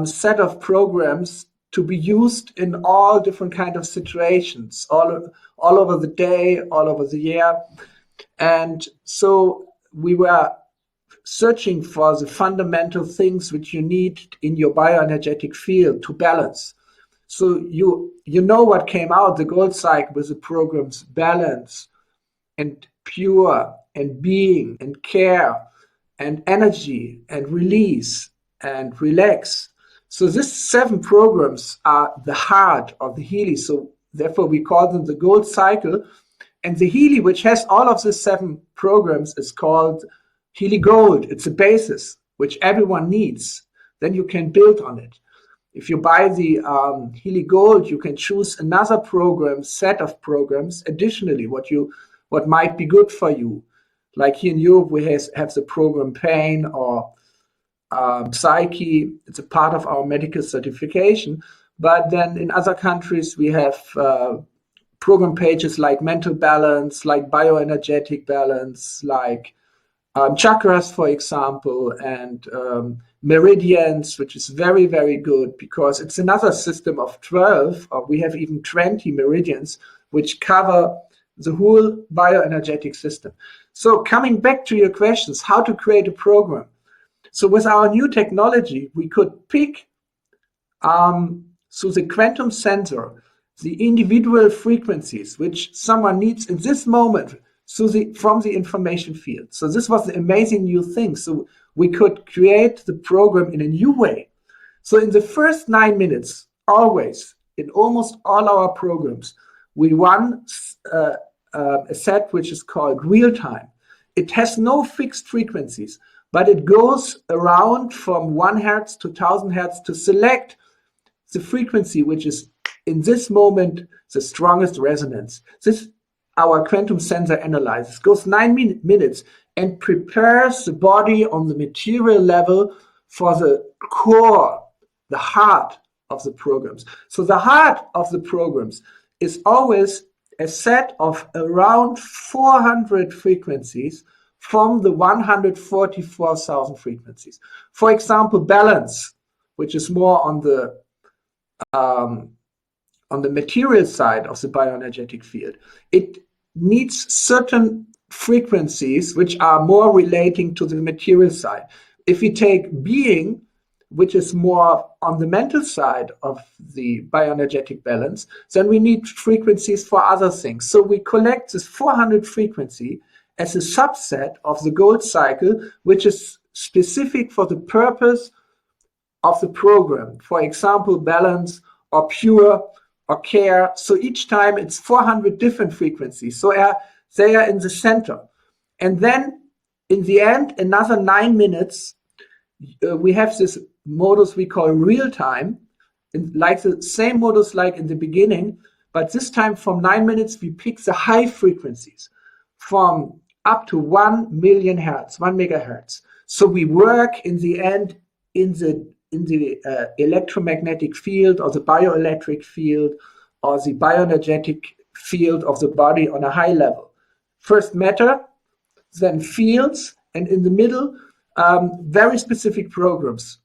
set of programs to be used in all different kind of situations, all over the day, all over the year. And so we were searching for the fundamental things which you need in your bioenergetic field to balance. So you know what came out, the gold cycle with the programs balance and pure and being and care and energy and release and relax. So these 7 programs are the heart of the Healy. So therefore we call them the gold cycle. And the Healy, which has all of these 7 programs, is called Healy Gold. It's a basis which everyone needs. Then you can build on it. If you buy the Healy Gold, you can choose another program, set of programs, additionally, what might be good for you. Like here in Europe, we have the program Pain or Psyche. It's a part of our medical certification. But then in other countries, we have program pages like mental balance, like bioenergetic balance, like chakras, for example, and meridians, which is very, very good because it's another system of 12, or we have even 20 meridians, which cover the whole bioenergetic system. So coming back to your questions, how to create a program. So with our new technology, we could pick through the quantum sensor, the individual frequencies which someone needs in this moment from the information field. So this was the amazing new thing. So we could create the program in a new way. So in the first 9 minutes, always, in almost all our programs, we run a set which is called real time. It has no fixed frequencies, but it goes around from 1 hertz to 1000 hertz to select the frequency which is in this moment the strongest resonance. This our quantum sensor analyzes, goes 9 minutes and prepares the body on the material level for the core, the heart of the programs. So the heart of the programs is always a set of around 400 frequencies from the 144,000 frequencies. For example, balance, which is more on the material side of the bioenergetic field. It needs certain frequencies which are more relating to the material side. If we take being, which is more on the mental side of the bioenergetic balance, then we need frequencies for other things. So we collect this 400 frequency as a subset of the gold cycle, which is specific for the purpose of the program. For example, balance or pure or care. So each time it's 400 different frequencies. So they are in the center. And then in the end, another 9 minutes, we have this modus we call real time, like the same modus like in the beginning, but this time from 9 minutes, we pick the high frequencies from up to 1 million hertz, 1 megahertz. So we work in the end in the electromagnetic field or the bioelectric field or the bioenergetic field of the body on a high level. First matter, then fields, and in the middle, very specific programs,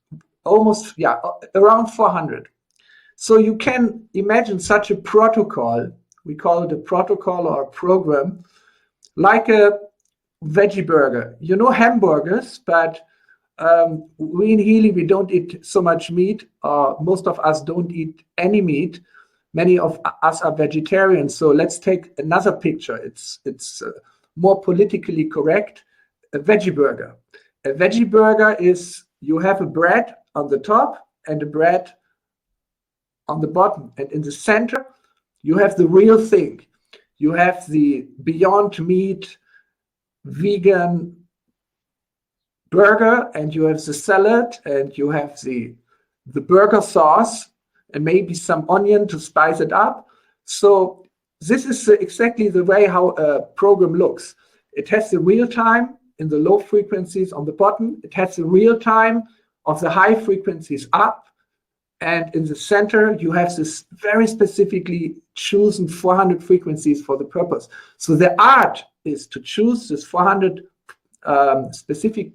almost, around 400. So you can imagine such a protocol, we call it a protocol or a program, like a veggie burger. You know hamburgers, but we in Healy, we don't eat so much meat. Most of us don't eat any meat. Many of us are vegetarians. So let's take another picture. It's more politically correct. A veggie burger. A veggie burger is you have a bread on the top and a bread on the bottom. And in the center, you have the real thing. You have the Beyond Meat vegan burger, and you have the salad, and you have the burger sauce, and maybe some onion to spice it up. So this is exactly the way how a program looks. It has the real time in the low frequencies on the bottom. It has the real time of the high frequencies up. And in the center, you have this very specifically chosen 400 frequencies for the purpose. So the art is to choose this 400 specific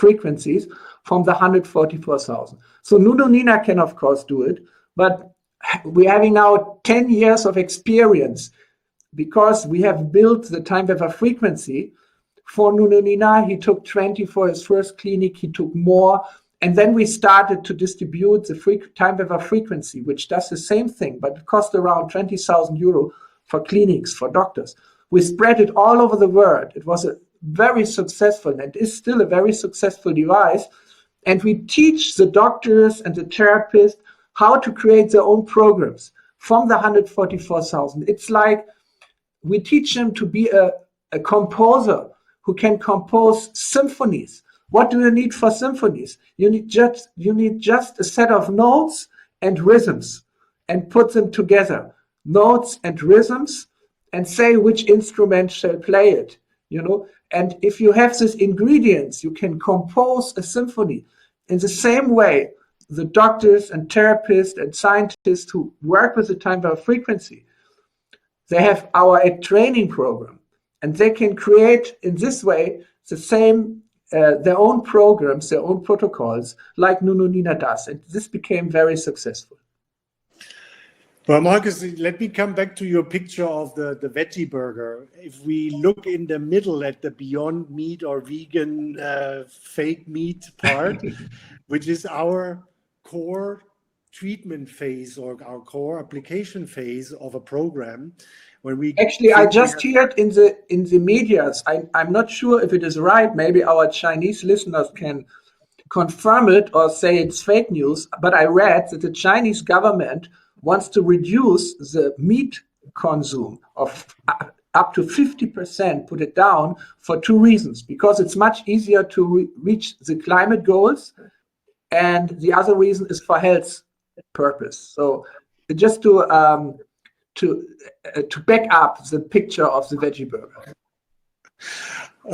frequencies from the 144,000. So Nuno Nina can, of course, do it, but we're having now 10 years of experience because we have built the time wave frequency. For Nuno Nina, he took 20 for his first clinic, he took more. And then we started to distribute the time wave frequency, which does the same thing, but it cost around 20,000 euro for clinics, for doctors. We spread it all over the world. It was a very successful, and is still a very successful device. And we teach the doctors and the therapists how to create their own programs from the 144,000. It's like we teach them to be a composer who can compose symphonies. What do you need for symphonies? You need just a set of notes and rhythms and put them together. Notes and rhythms, and say which instrument shall play it, And if you have these ingredients, you can compose a symphony. In the same way, the doctors and therapists and scientists who work with the time wave frequency, they have our training program, and they can create in this way the same their own programs, their own protocols, like Nuno Nina does. And this became very successful. Well, Marcus, let me come back to your picture of the veggie burger. If we look in the middle at the Beyond Meat or vegan fake meat part, which is our core treatment phase or our core application phase of a program, when we I just heard in the medias. I'm not sure if it is right. Maybe our Chinese listeners can confirm it or say it's fake news. But I read that the Chinese government wants to reduce the meat consume of up to 50%, put it down, for two reasons. Because it's much easier to reach the climate goals, and the other reason is for health purpose. So just to back up the picture of the veggie burger.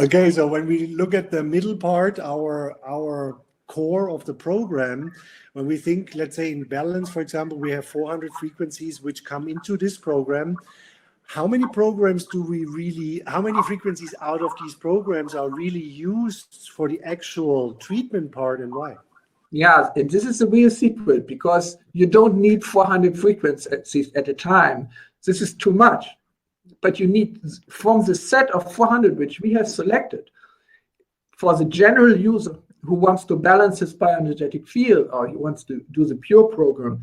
Okay, so when we look at the middle part, our core of the program, when we think, let's say in balance, for example, we have 400 frequencies which come into this program. How many frequencies out of these programs are really used for the actual treatment part, and why? Yeah, and this is the real secret, because you don't need 400 frequencies at a time. This is too much. But you need, from the set of 400 which we have selected, for the general user who wants to balance his bioenergetic field, or he wants to do the pure program,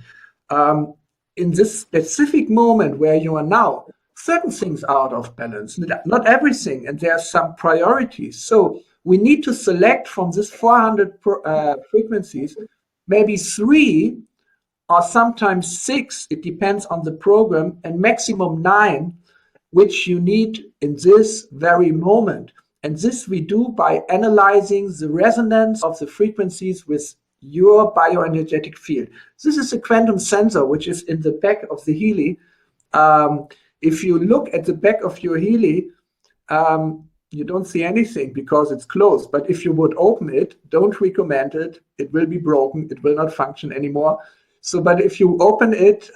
in this specific moment where you are now, certain things are out of balance, not everything, and there are some priorities. So we need to select from this 400 frequencies, maybe 3 or sometimes 6, it depends on the program, and maximum 9, which you need in this very moment. And this we do by analyzing the resonance of the frequencies with your bioenergetic field. This is a quantum sensor, which is in the back of the Healy. If you look at the back of your Healy, you don't see anything because it's closed. But if you would open it, don't recommend it. It will be broken. It will not function anymore. So, but if you open it,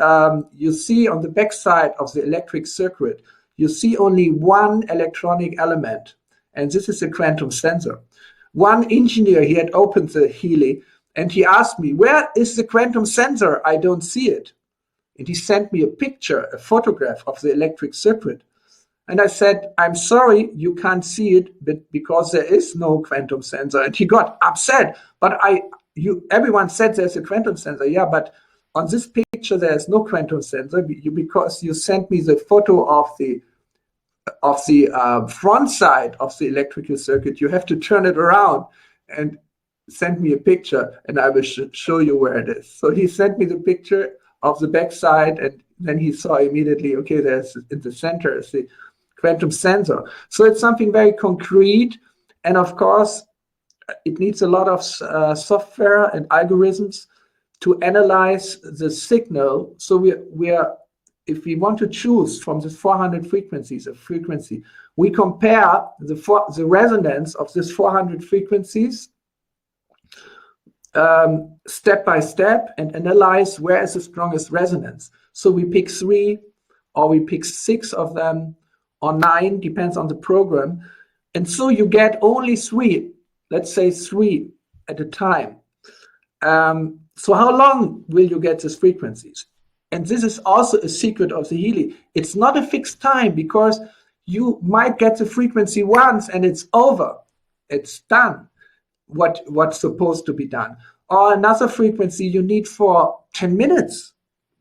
you see on the back side of the electric circuit, you see only one electronic element. And this is a quantum sensor. One engineer, he had opened the Healy, and he asked me, where is the quantum sensor? I don't see it. And he sent me a picture, a photograph of the electric circuit. And I said, I'm sorry, you can't see it, but because there is no quantum sensor. And he got upset. But everyone said there's a quantum sensor. Yeah, but on this picture, there's no quantum sensor because you sent me the photo of the front side of the electrical circuit. You have to turn it around and send me a picture, and I will show you where it is. So he sent me the picture of the back side, and then he saw immediately, okay, there's in the center is the quantum sensor. So it's something very concrete, and of course, it needs a lot of software and algorithms to analyze the signal. So we are, if we want to choose from the 400 frequencies, we compare the resonance of these 400 frequencies step by step and analyze where is the strongest resonance. So we pick 3 or we pick 6 of them or 9, depends on the program. And so you get only 3 let's say 3 at a time. So how long will you get these frequencies? And this is also a secret of the Healy. It's not a fixed time, because you might get the frequency once and it's over. It's done, what's supposed to be done. Or another frequency you need for 10 minutes,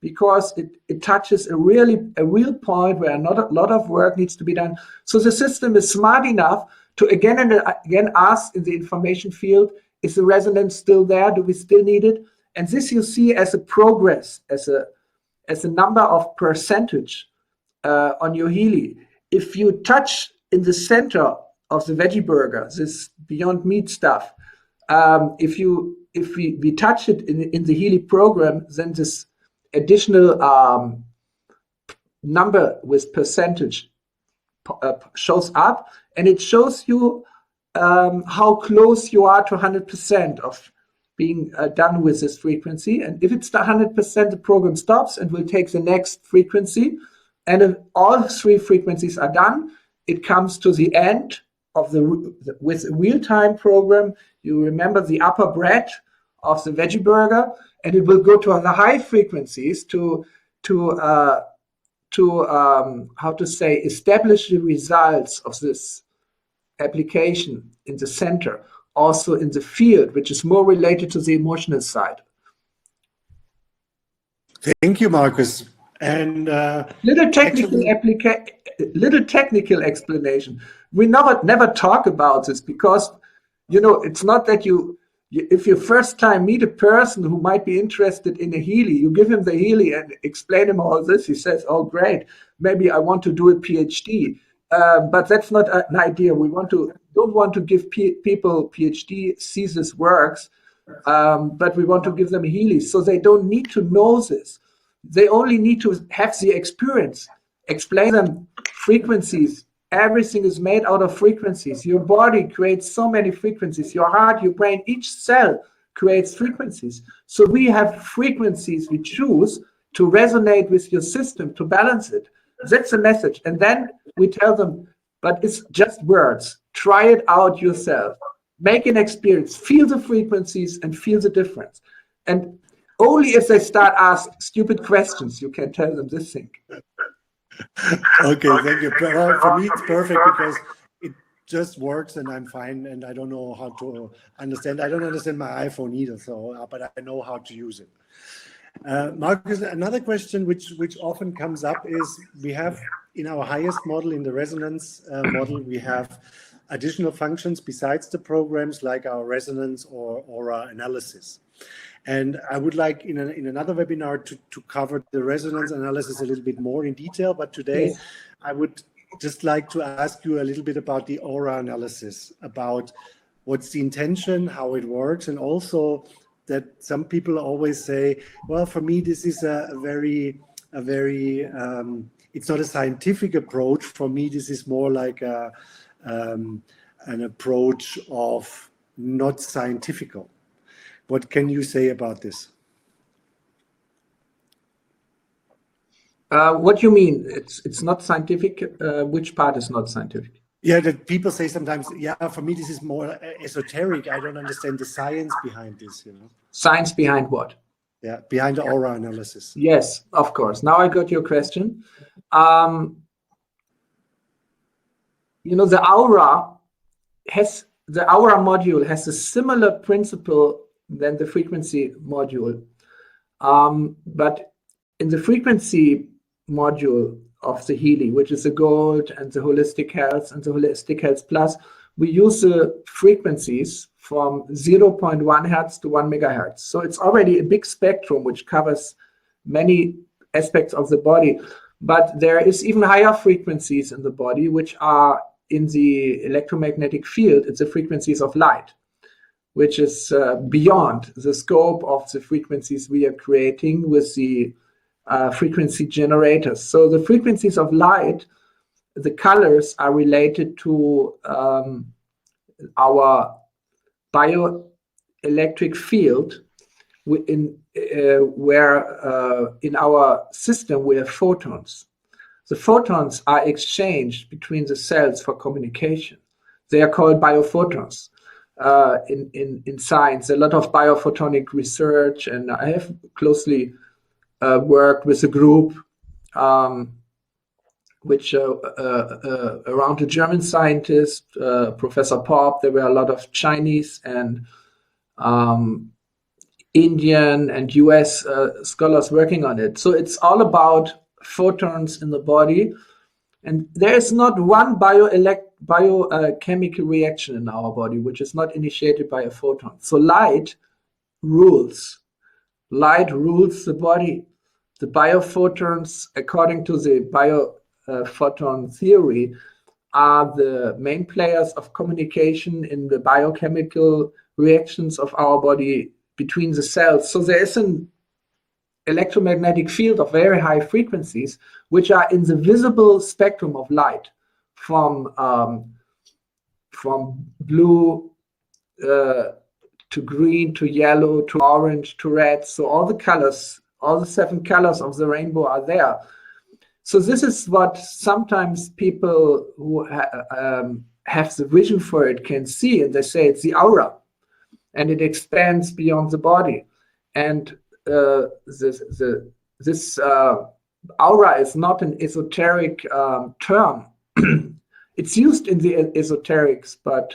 because it touches a real point where not a lot of work needs to be done. So the system is smart enough to again and again ask in the information field, is the resonance still there? Do we still need it? And this you see as a progress, as a number of percentage on your Healy. If you touch in the center of the veggie burger, this Beyond Meat stuff, if we touch it in the Healy program, then this additional number with percentage shows up, and it shows you how close you are to 100% of being done with this frequency. And if it's 100%, the program stops and will take the next frequency. And if all 3 frequencies are done, it comes to the end of with a real-time program. You remember the upper bread of the veggie burger, and it will go to the high frequencies to how to say, establish the results of this application in the center, also in the field, which is more related to the emotional side. Thank you, Marcus. And little technical explanation. We never talk about this, because it's not that if you first time meet a person who might be interested in a Healy, you give him the Healy and explain him all this. He says, "Oh, great, maybe I want to do a PhD." But that's not an idea. We don't want to give people PhD thesis works, but we want to give them a Healy, so they don't need to know this. They only need to have the experience. Explain them frequencies. Everything is made out of frequencies. Your body creates so many frequencies. Your heart, your brain, each cell creates frequencies. So we have frequencies we choose to resonate with your system, to balance it. That's the message. And then we tell them, but it's just words. Try it out yourself. Make an experience. Feel the frequencies and feel the difference. And only if they start asking stupid questions, you can tell them this thing. Okay, thank you. Well, for me, it's perfect, because it just works and I'm fine, and I don't know how to understand. I don't understand my iPhone either, so but I know how to use it. Marcus, another question which often comes up is, we have in our highest model, in the resonance model, we have additional functions besides the programs, like our resonance or aura analysis. And I would like in another webinar to cover the resonance analysis a little bit more in detail. But today, yes, I would just like to ask you a little bit about the aura analysis, about what's the intention, how it works, and also that some people always say, well, for me, this is a very it's not a scientific approach. For me, this is more like an approach of not scientifical. What can you say about this? What do you mean? It's not scientific? Which part is not scientific? Yeah, that people say sometimes, yeah, for me this is more esoteric. I don't understand the science behind this, Science behind what? Yeah, behind the aura analysis. Yes, of course. Now I got your question. The aura module has a similar principle than the frequency module. But in the frequency module of the Healy, which is the Gold and the Holistic Health and the Holistic Health Plus, we use the frequencies from 0.1 hertz to 1 megahertz. So it's already a big spectrum which covers many aspects of the body. But there is even higher frequencies in the body which are in the electromagnetic field. It's the frequencies of light, which is beyond the scope of the frequencies we are creating with the frequency generators. So the frequencies of light, the colors are related to our bioelectric field, where in our system we have photons. The photons are exchanged between the cells for communication. They are called biophotons. in science, a lot of biophotonic research, and I have closely worked with a group which around a German scientist, Professor Pop. There were a lot of Chinese and Indian and US scholars working on it. So it's all about photons in the body. And there is not one biochemical reaction in our body which is not initiated by a photon. So light rules. Light rules the body. The biophotons, according to the biophoton theory, are the main players of communication in the biochemical reactions of our body between the cells. So there is an electromagnetic field of very high frequencies, which are in the visible spectrum of light, from blue to green to yellow to orange to red. So all the colors, all the 7 colors of the rainbow are there. So this is what sometimes people who have the vision for it can see, and they say it's the aura, and it expands beyond the body. And this aura is not an esoteric term. It's used in the esoterics, but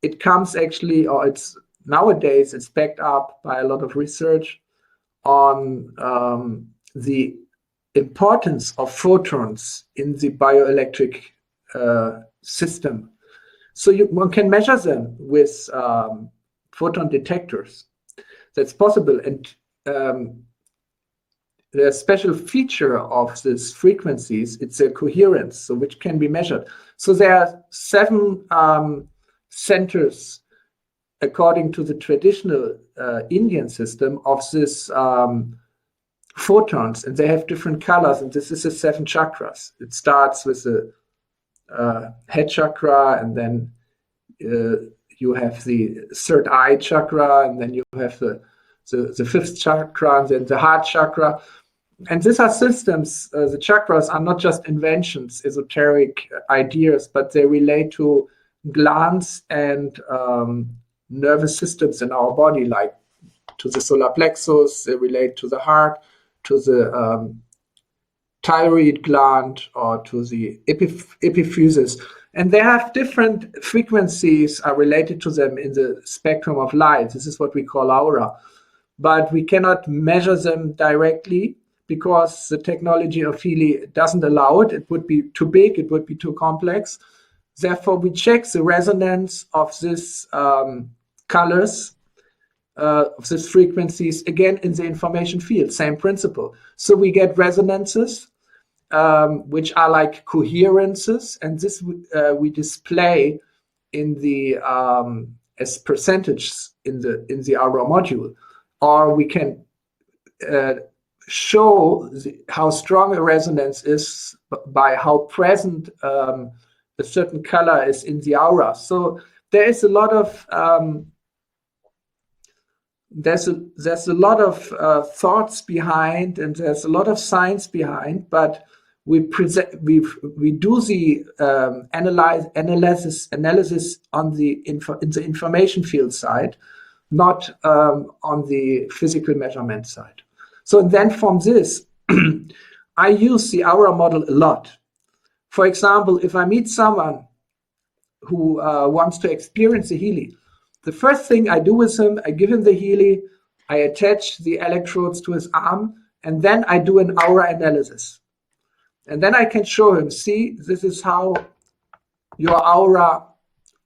it comes actually, or it's nowadays it's backed up by a lot of research on the importance of photons in the bioelectric system. So one can measure them with photon detectors. That's possible. And the special feature of these frequencies, it's a coherence, so which can be measured. So there are 7 centers, according to the traditional Indian system, of this photons, and they have different colors, and this is the 7 chakras. It starts with the head chakra, and then you have the 3rd eye chakra, and then you have the 5th chakra, and then the heart chakra. And these are systems. The chakras are not just inventions, esoteric ideas, but they relate to glands and nervous systems in our body, like to the solar plexus. They relate to the heart, to the thyroid gland, or to the epiphysis. And they have different frequencies are related to them in the spectrum of light. This is what we call aura. But we cannot measure them directly because the technology of Healy doesn't allow it. It would be too big, it would be too complex. Therefore, we check the resonance of these colors, of these frequencies, again in the information field, same principle. So we get resonances, which are like coherences, and this we display in the as percentages in the aura module, or we can show how strong a resonance is by how present a certain color is in the aura. So there is a lot of there's a lot of thoughts behind, and there's a lot of science behind, but we do the analysis on the in the information field side, not on the physical measurement side. So then from this, I use the aura model a lot. For example, if I meet someone who wants to experience the Healy, the first thing I do with him, I give him the Healy, I attach the electrodes to his arm, and then I do an aura analysis. And then I can show him, see, this is how your aura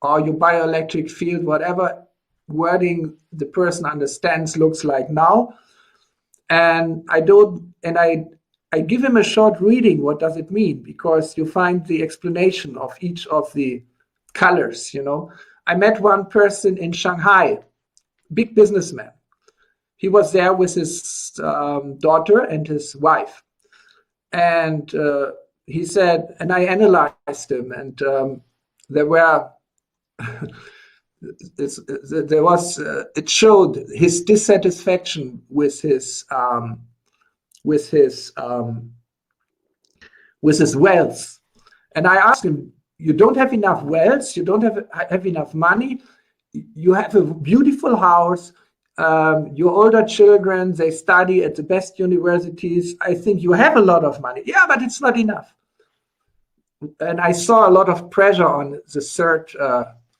or your bioelectric field, whatever wording the person understands, looks like now. And I give him a short reading. What does it mean? Because you find the explanation of each of the colors, you know. I met one person in Shanghai, big businessman. He was there with his daughter and his wife. And he said, and I analyzed him, and there were, it showed his dissatisfaction with his wealth. And I asked him, you don't have enough wealth, you don't have enough money, you have a beautiful house, your older children, they study at the best universities. I think you have a lot of money. Yeah, but it's not enough. And I saw a lot of pressure on the third,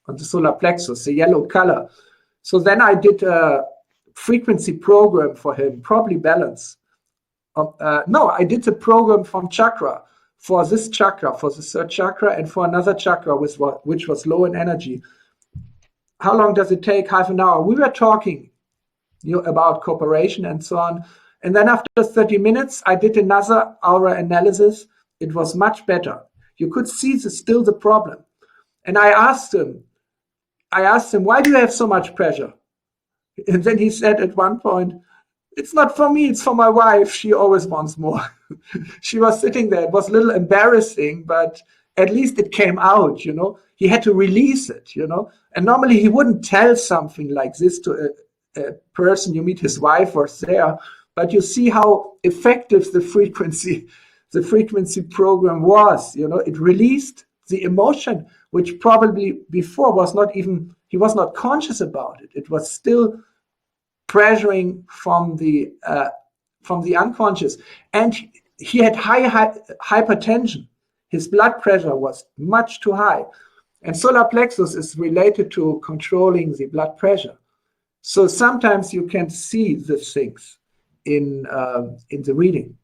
on the solar plexus, the yellow color. So then I did a frequency program for him, probably balance. No, I did the program from chakra for this chakra, for the third chakra, and for another chakra, which was low in energy. How long does it take? Half an hour. We were talking about cooperation and so on. And then after 30 minutes, I did another aura analysis. It was much better. You could see still the problem. And I asked him, why do you have so much pressure? And then he said at one point, it's not for me, it's for my wife. She always wants more. She was sitting there. It was a little embarrassing, but at least it came out, He had to release it, And normally he wouldn't tell something like this to a person you meet. His wife was there, but you see how effective the frequency program was. It released the emotion, which probably before he was not conscious about it. It was still pressuring from the unconscious, and he had high hypertension. His blood pressure was much too high, and solar plexus is related to controlling the blood pressure. So sometimes you can see the things in the reading.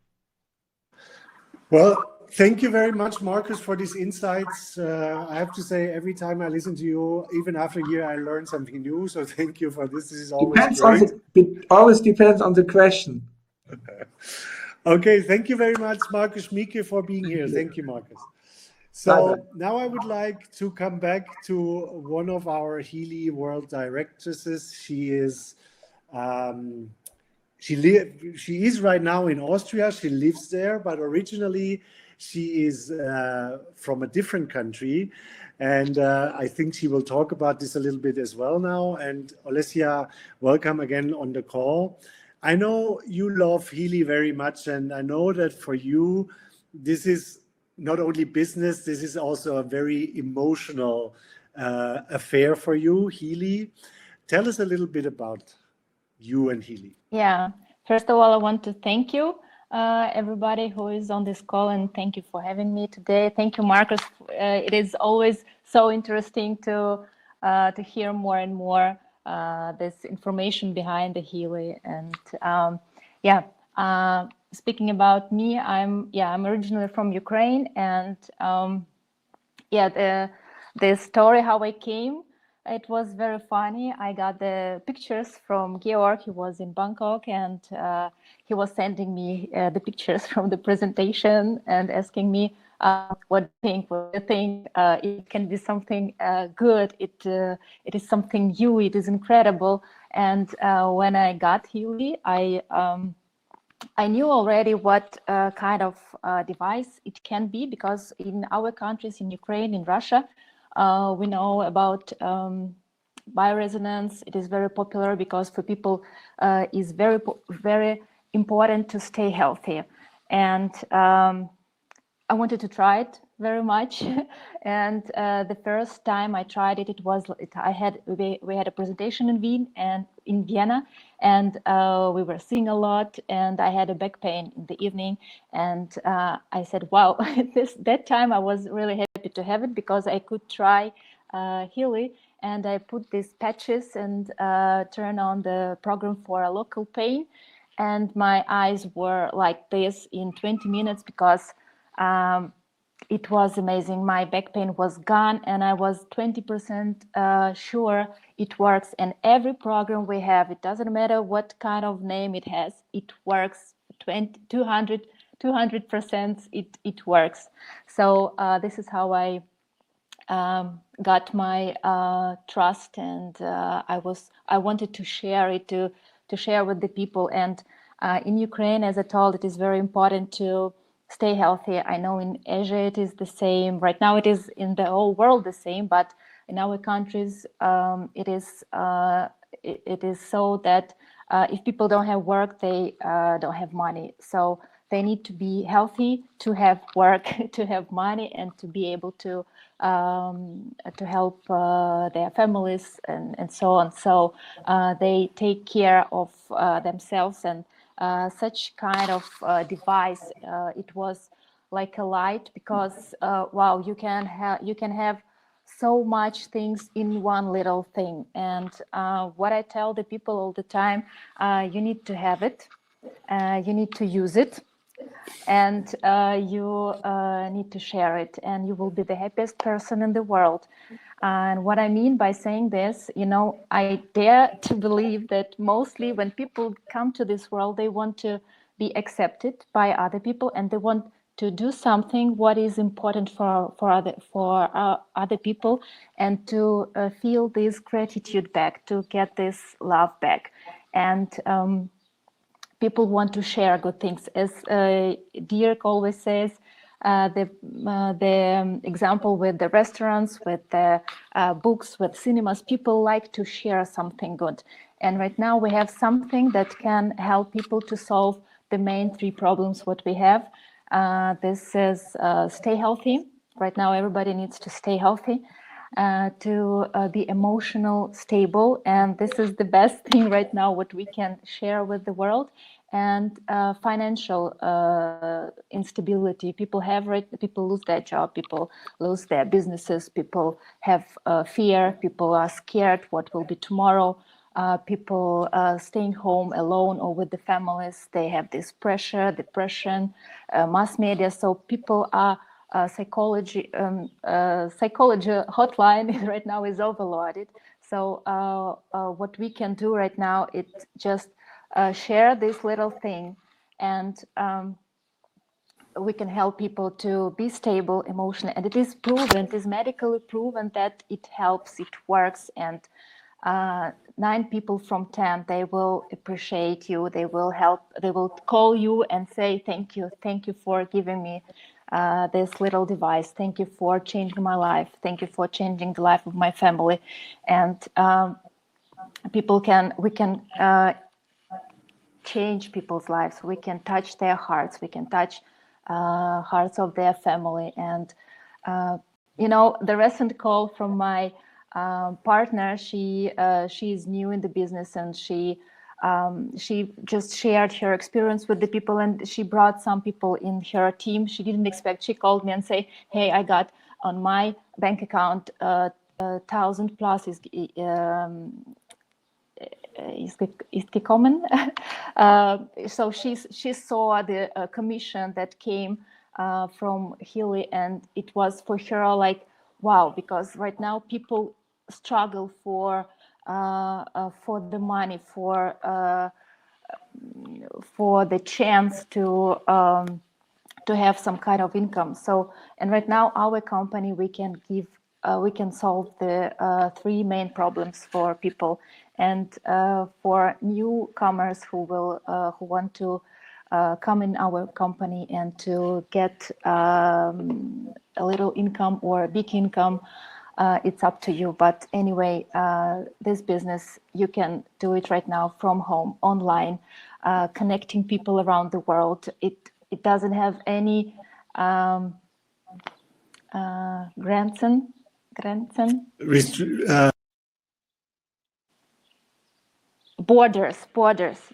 Well, thank you very much, Marcus, for these insights. I have to say, every time I listen to you, even after a year, I learn something new. So thank you for this. This is always great. It always depends on the question. Okay, thank you very much, Marcus Schmieke, for being here. Thank you, Marcus. So now I would like to come back to one of our Healy World Directresses. She is right now in Austria. She lives there, but originally she is from a different country. And I think she will talk about this a little bit as well now. And Olesya, welcome again on the call. I know you love Healy very much, and I know that for you, this is not only business, this is also a very emotional affair for you, Healy. Tell us a little bit about you and Healy. Yeah, first of all, I want to thank you, everybody who is on this call, and thank you for having me today. Thank you, Marcus. It is always so interesting to hear more and more this information behind the Healy. And speaking about me, I'm originally from Ukraine, and the story how I came, it was very funny. I got the pictures from Georg. He was in Bangkok, and he was sending me the pictures from the presentation and asking me what do you think? It can be something good. It is something new. It is incredible. And when I got Healy, I knew already what kind of device it can be, because in our countries, in Ukraine, in Russia, we know about bioresonance. It is very popular because for people is very, very important to stay healthy. And I wanted to try it very much. And the first time I tried it, we had a presentation in Vienna, and we were singing a lot, and I had a back pain in the evening, and I said, wow, that time I was really happy to have it, because I could try Healy, and I put these patches and turn on the program for a local pain, and my eyes were like this in 20 minutes, because it was amazing. My back pain was gone, and I was 20% sure it works. And every program we have, it doesn't matter what kind of name it has, it works 200% it works. So this is how I got my trust, and I wanted to share it, to share with the people. And in Ukraine, as I told, it is very important to stay healthy. I know in Asia it is the same. Right now it is in the whole world the same, but in our countries it is so that if people don't have work, they don't have money. So they need to be healthy, to have work, to have money, and to be able to help their families and so on. So they take care of themselves, and such kind of device, it was like a light, because wow, you can have so much things in one little thing. And what I tell the people all the time, you need to have it, you need to use it, and you need to share it, and you will be the happiest person in the world. And what I mean by saying this, I dare to believe that mostly when people come to this world, they want to be accepted by other people, and they want to do something what is important for other people, and to feel this gratitude back, to get this love back. And people want to share good things. As Dirk always says, the example with the restaurants, with the books, with cinemas, people like to share something good. And right now we have something that can help people to solve the main 3 problems what we have. This is stay healthy. Right now everybody needs to stay healthy, to be emotional stable, and this is the best thing right now what we can share with the world. And financial instability. People lose their job, people lose their businesses, people have fear, people are scared what will be tomorrow. People staying home alone or with the families, they have this pressure, depression, mass media. So people are psychology hotline right now is overloaded. So what we can do right now, it just share this little thing, and we can help people to be stable emotionally. And it is proven, it is medically proven that it helps, it works. And 9 people from 10, they will appreciate you, they will help, they will call you and say thank you for giving me this little device, thank you for changing my life, thank you for changing the life of my family. And we can change people's lives, we can touch their hearts, we can touch hearts of their family. And the recent call from my partner, she is new in the business, and she just shared her experience with the people, and she brought some people in her team she didn't expect. She called me and say, hey, I got on my bank account 1,000 plus gekommen. So she saw the commission that came from Healy, and it was for her like wow, because right now people struggle for the money, for the chance to have some kind of income. So, and right now our company, we can solve the 3 main problems for people. And for newcomers who want to come in our company and to get a little income or a big income, it's up to you. But anyway, this business, you can do it right now from home, online, connecting people around the world. It doesn't have any Grenzen. Borders,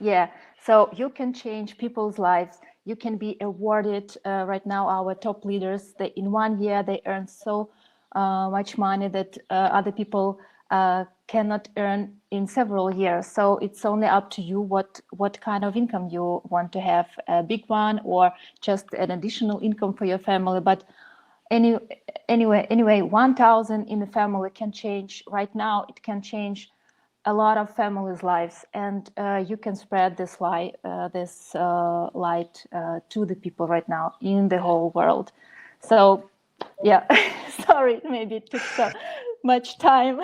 yeah. So you can change people's lives. You can be awarded. Right now, our top leaders, in 1 year, they earn so much money that other people cannot earn in several years. So it's only up to you what kind of income you want to have, a big one or just an additional income for your family. But anyway, 1,000 in the family can change. Right now, it can change a lot of families' lives, and you can spread this light to the people right now in the whole world. So, yeah, sorry, maybe it took so much time.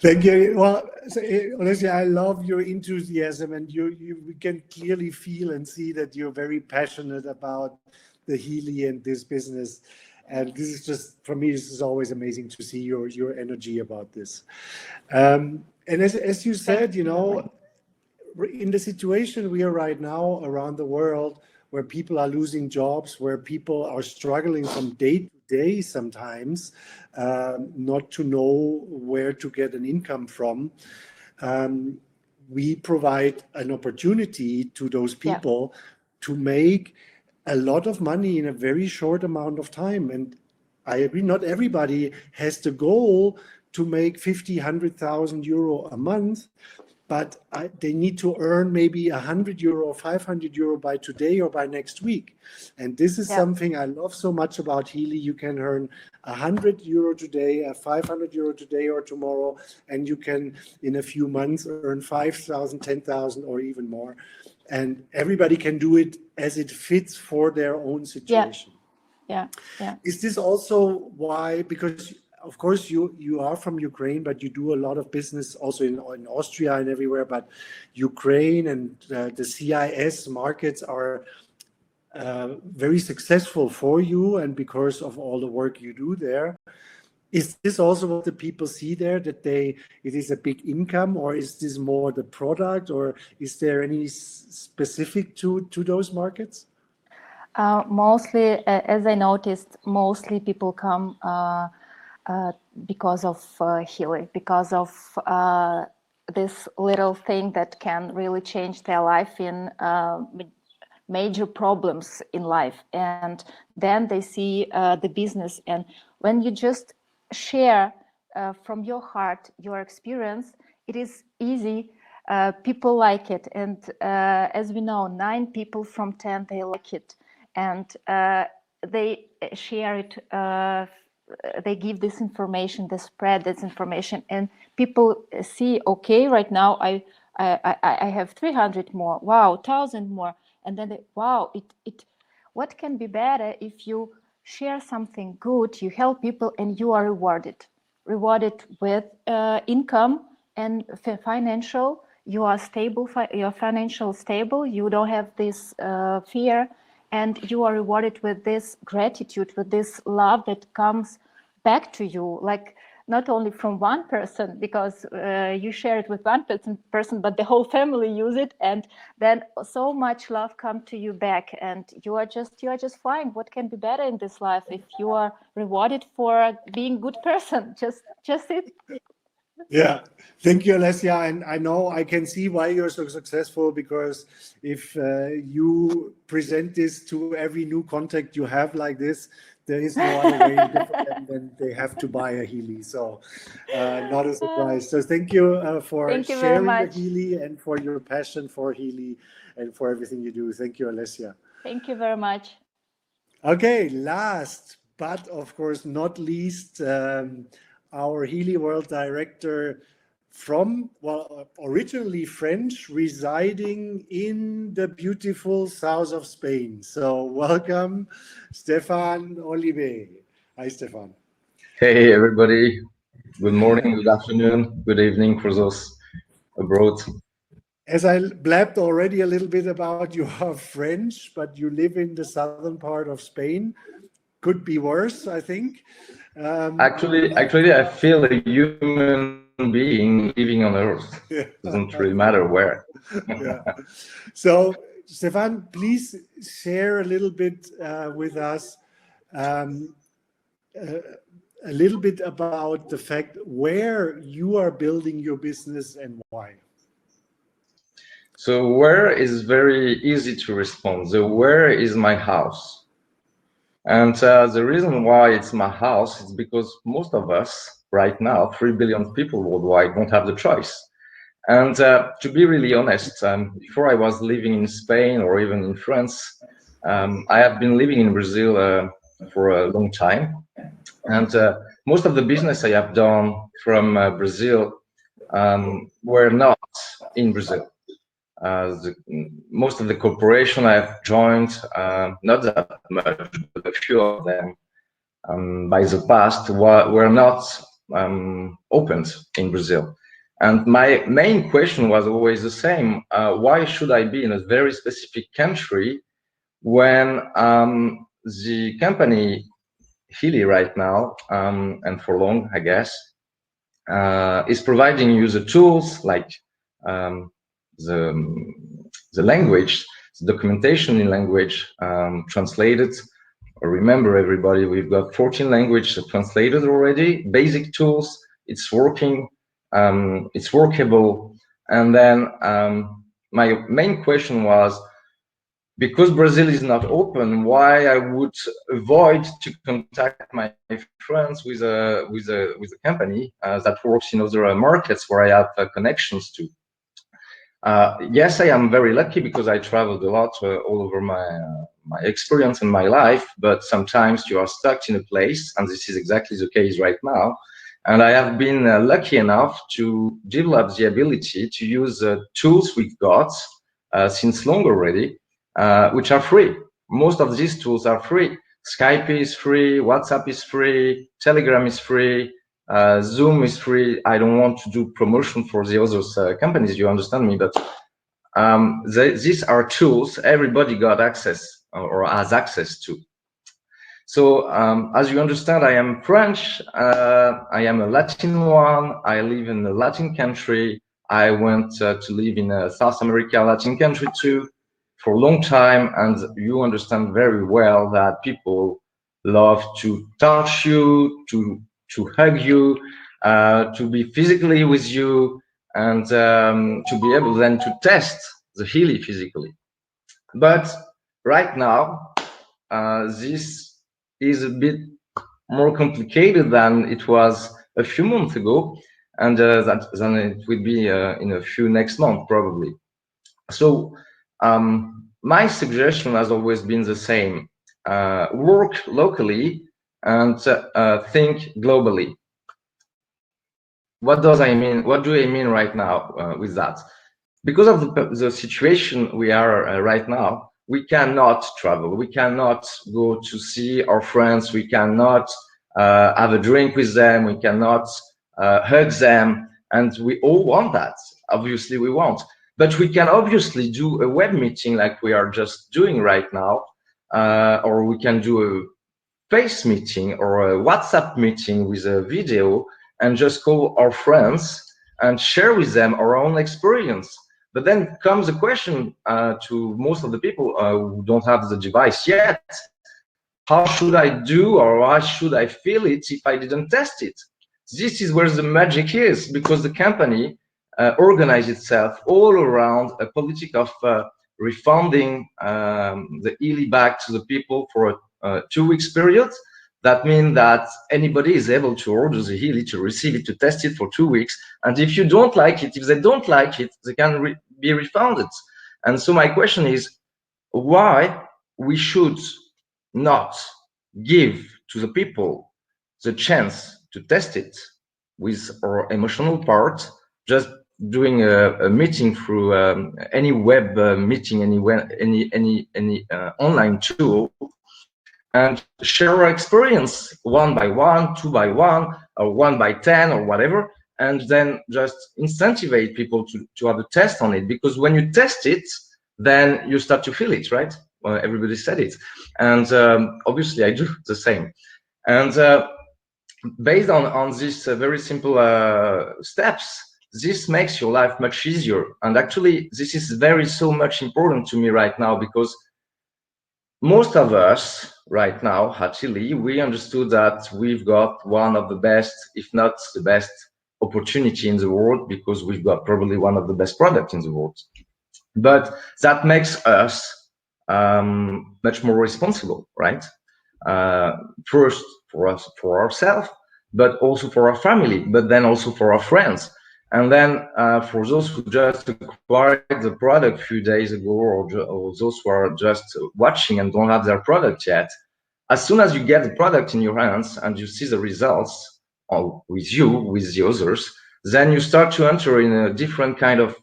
Thank you. Well, so, Olesya, I love your enthusiasm, and we can clearly feel and see that you're very passionate about the Healy and this business. And this is just, for me, this is always amazing to see your energy about this. And as you said, in the situation we are right now around the world, where people are losing jobs, where people are struggling from day to day sometimes, not to know where to get an income from. We provide an opportunity to those people to make a lot of money in a very short amount of time. And I agree, not everybody has the goal to make 50, 100,000 euro a month, but they need to earn maybe 100 euro or 500 euro by today or by next week. And this is something I love so much about Healy. You can earn 100 euro today, 500 euro today or tomorrow, and you can, in a few months, earn 5,000, 10,000 or even more. And everybody can do it as it fits for their own situation. Yeah. Is this also why, because of course you are from Ukraine, but you do a lot of business also in Austria and everywhere, but Ukraine and the CIS markets are very successful for you, and because of all the work you do there. Is this also what the people see there, that it is a big income, or is this more the product, or is there any specific to those markets? Mostly, as I noticed, mostly people come because of Healy, because of this little thing that can really change their life in major problems in life. And then they see the business. And when you just share from your heart your experience, it is easy. People like it. And as we know, 9 people from 10, they like it. And they share it, they give this information, they spread this information, and people see, okay, right now I have 300 more, wow, 1,000 more, and then wow, what can be better if you share something good, you help people, and you are rewarded with income and financial. You are stable, you're financial stable, you don't have this fear, and you are rewarded with this gratitude, with this love that comes back to you, like not only from one person, because you share it with one person, but the whole family use it, and then so much love come to you back, and you are just fine. What can be better in this life if you are rewarded for being a good person? Just it. Yeah, thank you, Alessia. And I know I can see why you're so successful, because if you present this to every new contact you have like this, there is no other way different than they have to buy a Healy. So not a surprise. So thank you for Thank you sharing very the much. Healy and for your passion for Healy and for everything you do. Thank you, Alessia. Thank you very much. Okay, last but of course not least, our Healy World Director from, well, originally French, residing in the beautiful south of Spain. So welcome, Stefan Olivet. Hi, Stefan. Hey, everybody. Good morning, good afternoon, good evening for those abroad. As I blabbed already a little bit about, you are French, but you live in the southern part of Spain. Could be worse, I think. Actually, I feel a human being living on Earth. Doesn't really matter where. Yeah. So, Stefan, please share a little bit with us a little bit about the fact where you are building your business and why. So where is very easy to respond. The where is my house. And the reason why it's my house is because most of us right now, 3 billion people worldwide, don't have the choice. And to be really honest, before I was living in Spain or even in France, I have been living in Brazil for a long time. And most of the business I have done from Brazil were not in Brazil. Most of the corporation I've joined, not that much, but a few of them by the past were not opened in Brazil. And my main question was always the same. Why should I be in a very specific country when the company Healy right now, and for long, I guess, is providing you the tools like the language documentation in language translated. Remember, everybody, we've got 14 languages translated already, basic tools, it's working, it's workable. And then my main question was, because Brazil is not open, why I would avoid to contact my friends with a company that works in other markets where I have connections to. Yes, I am very lucky because I traveled a lot all over my experience in my life, but sometimes you are stuck in a place, and this is exactly the case right now. And I have been lucky enough to develop the ability to use tools we've got since long already, which are free. Most of these tools are free. Skype is free, WhatsApp is free, Telegram is free, Zoom is free. I don't want to do promotion for the other companies, you understand me, but these are tools everybody got access or has access to. So as you understand, I am French, I am a Latin one, I live in a Latin country, I went to live in a South America Latin country too for a long time, and you understand very well that people love to touch you, to hug you, to be physically with you, and to be able then to test the Healy physically. But right now, this is a bit more complicated than it was a few months ago, and than it will be in a few next month probably. So my suggestion has always been the same: work locally and think globally. What does I mean? What do I mean right now with that? Because of the situation we are right now, we cannot travel. We cannot go to see our friends. We cannot have a drink with them. We cannot hug them. And we all want that. Obviously, we want. But we can obviously do a web meeting like we are just doing right now, or we can do a face meeting or a WhatsApp meeting with a video and just call our friends and share with them our own experience. But then comes the question to most of the people who don't have the device yet: how should I do, or how should I feel it if I didn't test it? This is where the magic is, because the company organized itself all around a policy of refunding the Healy back to the people for a 2 weeks period. That means that anybody is able to order the Healy, to receive it, to test it for 2 weeks. And if you don't like it, if they don't like it, they can be refunded. And so my question is, why we should not give to the people the chance to test it with our emotional part, just doing a meeting through any web meeting, any online tool, and share our experience 1 by 1, 2 by 1, or 1 by 10, or whatever, and then just incentivize people to have a test on it. Because when you test it, then you start to feel it, right? Well, everybody said it. And obviously I do the same. And based on these very simple steps, this makes your life much easier. And actually, this is so much important to me right now, because most of us right now, actually, we understood that we've got one of the best, if not the best, opportunity in the world, because we've got probably one of the best products in the world. But that makes us much more responsible, right? First for us, for ourselves, but also for our family, but then also for our friends. And then for those who just acquired the product a few days ago, or those who are just watching and don't have their product yet, as soon as you get the product in your hands and you see the results with you, with the others, then you start to enter in a different kind of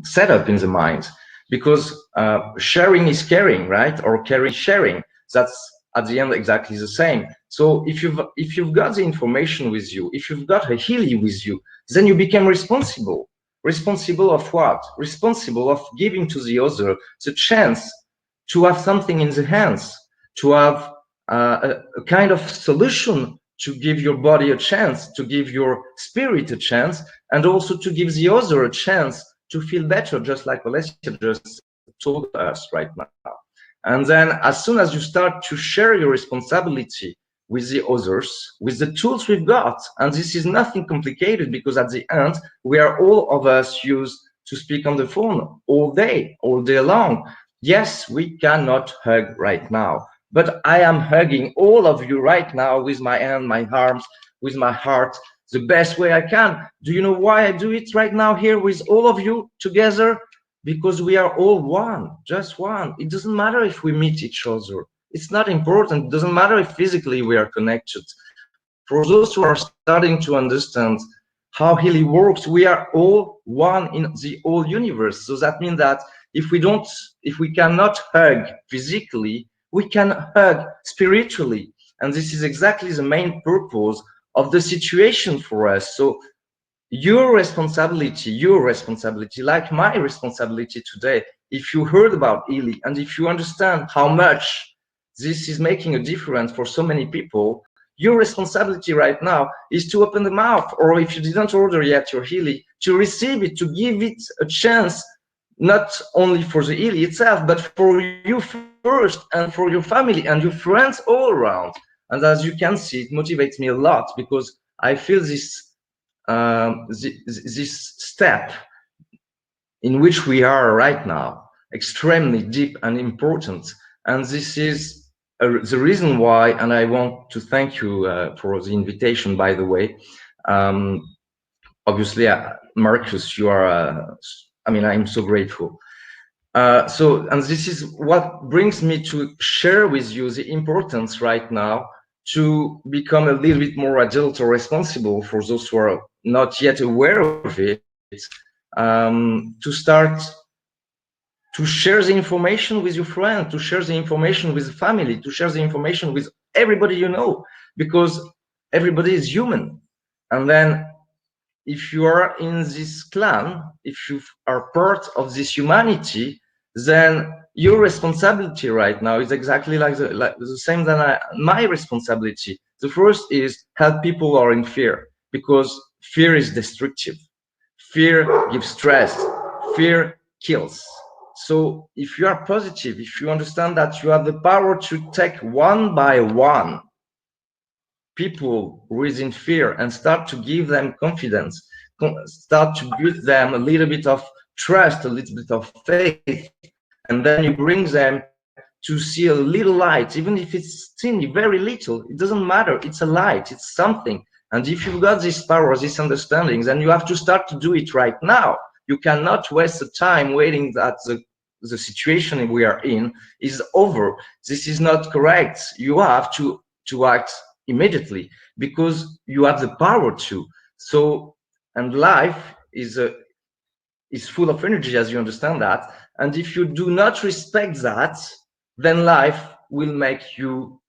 setup in the mind, because sharing is caring, right? Or caring is sharing. That's at the end exactly the same. So if you've got the information with you, if you've got a Healy with you, then you become responsible. Responsible of what? Responsible of giving to the other the chance to have something in the hands, to have a kind of solution, to give your body a chance, to give your spirit a chance, and also to give the other a chance to feel better, just like Alessia just told us right now. And then as soon as you start to share your responsibility with the others, with the tools we've got, and this is nothing complicated, because at the end, we are all of us used to speak on the phone all day long. Yes, we cannot hug right now, but I am hugging all of you right now with my hand, my arms, with my heart, the best way I can. Do you know why I do it right now here with all of you together? Because we are all one, just one. It doesn't matter if we meet each other. It's not important. It doesn't matter if physically we are connected. For those who are starting to understand how Healy works, we are all one in the whole universe. So that means that if we cannot hug physically, we can hug spiritually. And this is exactly the main purpose of the situation for us. So your responsibility, like my responsibility today, if you heard about Healy and if you understand how much this is making a difference for so many people, your responsibility right now is to open the mouth, or if you didn't order yet your Healy, to receive it, to give it a chance, not only for the Healy itself, but for you first, and for your family and your friends all around. And as you can see, it motivates me a lot, because I feel this step in which we are right now extremely deep and important, and this is the reason why. And I want to thank you for the invitation, by the way. Obviously, Marcus, you are I'm so grateful. And this is what brings me to share with you the importance right now to become a little bit more adult or responsible, for those who are not yet aware of it, to start to share the information with your friend, to share the information with the family, to share the information with everybody you know, because everybody is human. And then if you are in this clan, if you are part of this humanity, then your responsibility right now is exactly like the same than my responsibility. The first is help people who are in fear, because fear is destructive. Fear gives stress. Fear kills. So if you are positive, if you understand that you have the power to take one by one people who is in fear and start to give them confidence, start to give them a little bit of trust, a little bit of faith, and then you bring them to see a little light, even if it's tiny, very little, it doesn't matter, it's a light, it's something. And if you've got this power, this understanding, then you have to start to do it right now. You cannot waste the time waiting that the situation we are in is over. This is not correct. You have to act immediately, because you have the power to. So, and life is full of energy, as you understand that. And if you do not respect that, then life will make you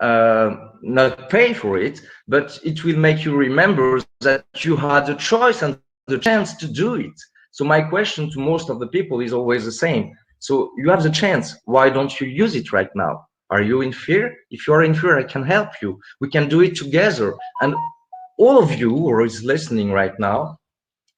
not pay for it, but it will make you remember that you had a choice and the chance to do it. So my question to most of the people is always the same. So you have the chance, why don't you use it right now? Are you in fear? If you are in fear, I can help you. We can do it together. And all of you who is listening right now,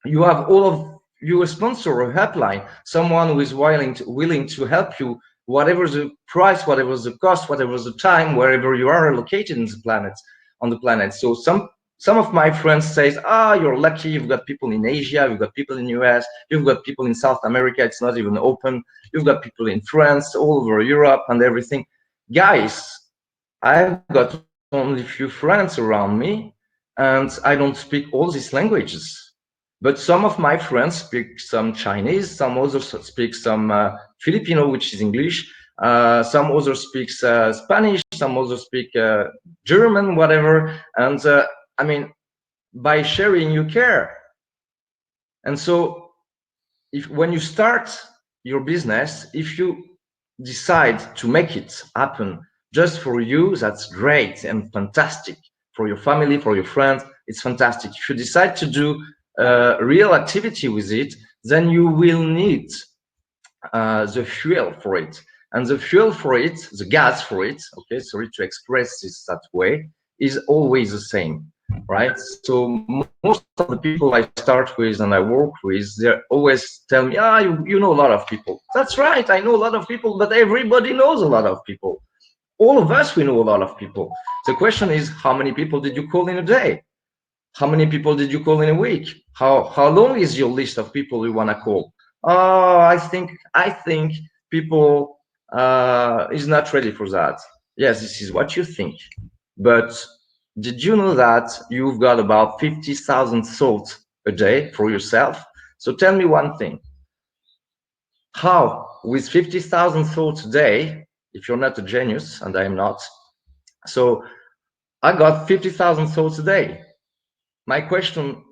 you have all of you a sponsor, a helpline, someone who is willing to help you, whatever the price, whatever the cost, whatever the time, wherever you are located in the planet. So some of my friends say, you're lucky, you've got people in Asia, you've got people in US, you've got people in South America, it's not even open, you've got people in France, all over Europe and everything. Guys, I've got only a few friends around me, and I don't speak all these languages. But some of my friends speak some Chinese, some others speak some Filipino, which is English, some others speak Spanish, some others speak German, whatever. And by sharing, you care. And so when you start your business, if you decide to make it happen just for you, that's great and fantastic. For your family, for your friends, it's fantastic. If you decide to do real activity with it, then you will need the fuel for it. And the fuel for it, the gas for it, okay, sorry to express this that way, is always the same. right? So most of the people I start with and I work with, they always tell me, ah, you know a lot of people. That's right, I know a lot of people, but everybody knows a lot of people. All of us, we know a lot of people. The question is, how many people did you call in a day? How many people did you call in a week? How long is your list of people you want to call? Oh, I think people is not ready for that. Yes, this is what you think. But did you know that you've got about 50,000 thoughts a day for yourself? So tell me one thing. How, with 50,000 thoughts a day, if you're not a genius, and I am not, so I got 50,000 thoughts a day. My question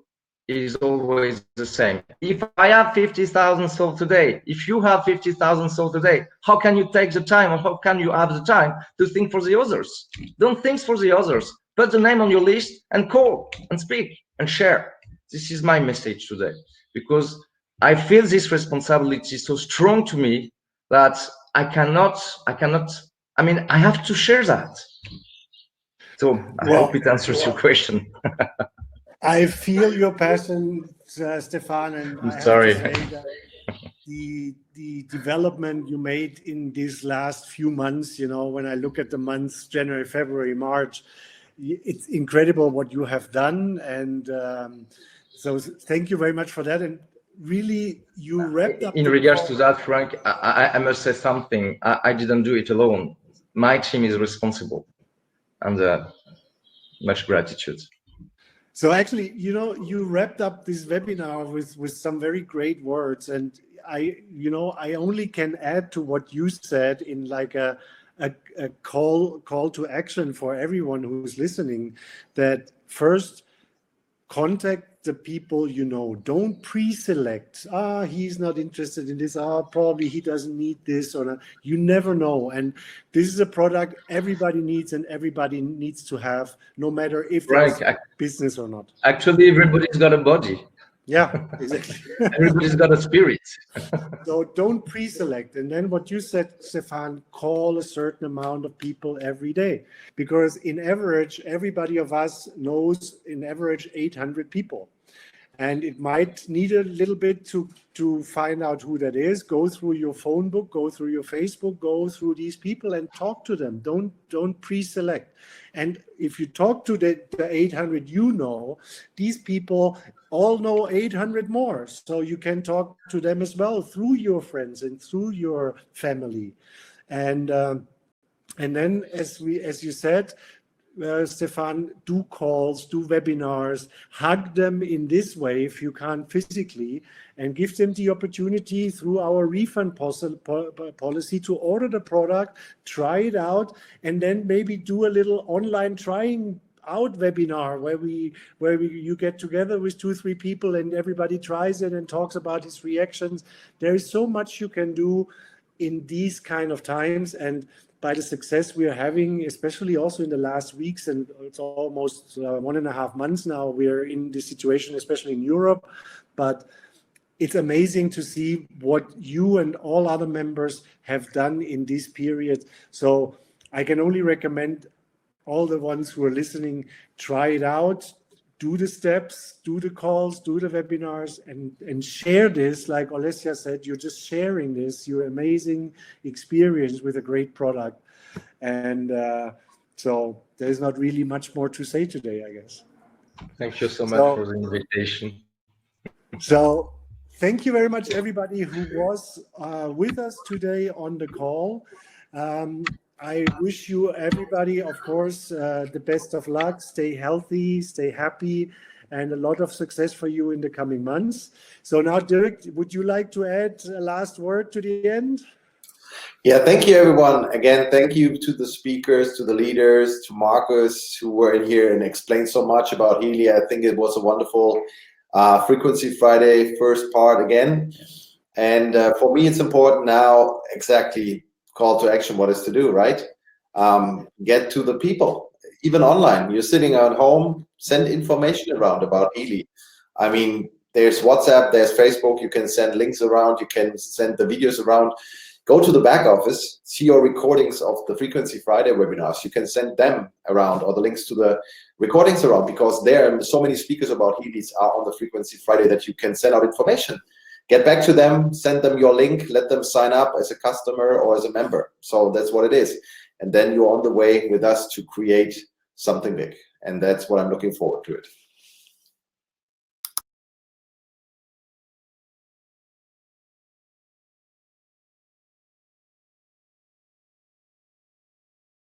is always the same. If I have 50,000 thoughts a day, if you have 50,000 thoughts a day, how can you take the time, or how can you have the time to think for the others? Don't think for the others. Put the name on your list and call and speak and share. This is my message today, because I feel this responsibility so strong to me that I cannot, I mean, I have to share that. So I hope it answers your question. I feel your passion, Stefan, and I have Sorry. to say that the development you made in these last few months, you know, when I look at the months January, February, March, it's incredible what you have done. And so thank you very much for that. And really, you wrapped up. In regards to that, Frank, I must say something. I didn't do it alone. My team is responsible, and much gratitude. So actually, you know, you wrapped up this webinar with some very great words, and I only can add to what you said in like a call to action for everyone who's listening, that first, contact the people you know. Don't pre-select. He's not interested in this. Probably he doesn't need this or not. You never know. And this is a product everybody needs and everybody needs to have, no matter if there's business or not. Actually, everybody's got a body. Yeah, exactly. Everybody's got a spirit. So don't pre-select. And then what you said, Stefan, call a certain amount of people every day. Because in average, everybody of us knows in average 800 people. And it might need a little bit to find out who that is. Go through your phone book, go through your Facebook, go through these people and talk to them. Don't pre-select. And if you talk to the 800 you know, these people all know 800 more. So you can talk to them as well through your friends and through your family. And then, as you said, Stefan, do calls, do webinars, hug them in this way if you can't physically, and give them the opportunity through our refund policy to order the product, try it out, and then maybe do a little online trying out webinar where you get together with 2-3 people and everybody tries it and talks about his reactions. There is so much you can do in these kind of times, and by the success we are having, especially also in the last weeks, and it's almost 1.5 months now, we're in this situation, especially in Europe. But it's amazing to see what you and all other members have done in this period. So I can only recommend all the ones who are listening, try it out, do the steps, do the calls, do the webinars, and share this. Like Olesya said, you're just sharing this, your amazing experience with a great product. And so there's not really much more to say today, I guess. Thank you so much for the invitation. So thank you very much, everybody who was with us today on the call. I wish you, everybody, of course, the best of luck. Stay healthy, stay happy, and a lot of success for you in the coming months. So now, Dirk, would you like to add a last word to the end? Yeah, thank you, everyone. Again, thank you to the speakers, to the leaders, to Marcus, who were in here and explained so much about Healy. I think it was a wonderful Frequency Friday first part again. And for me, it's important now, exactly, call to action, what is to do, right? Get to the people, even online. You're sitting at home, send information around about Healy. I mean, there's WhatsApp, there's Facebook, you can send links around, you can send the videos around. go to the back office, see your recordings of the Frequency Friday webinars. You can send them around, or the links to the recordings around, because there are so many speakers about Healy's are on the Frequency Friday that you can send out information. Get back to them, send them your link, let them sign up as a customer or as a member. So that's what it is. And then you're on the way with us to create something big. And that's what I'm looking forward to it.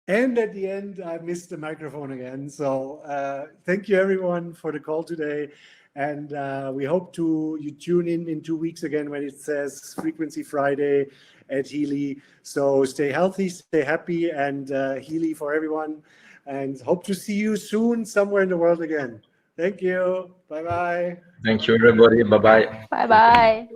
And at the end, I missed the microphone again. So thank you everyone for the call today. And we hope you tune in 2 weeks again when it says Frequency Friday at Healy. So stay healthy, stay happy, and Healy for everyone. And hope to see you soon somewhere in the world again. Thank you. Bye-bye. Thank you, everybody. Bye-bye. Bye-bye.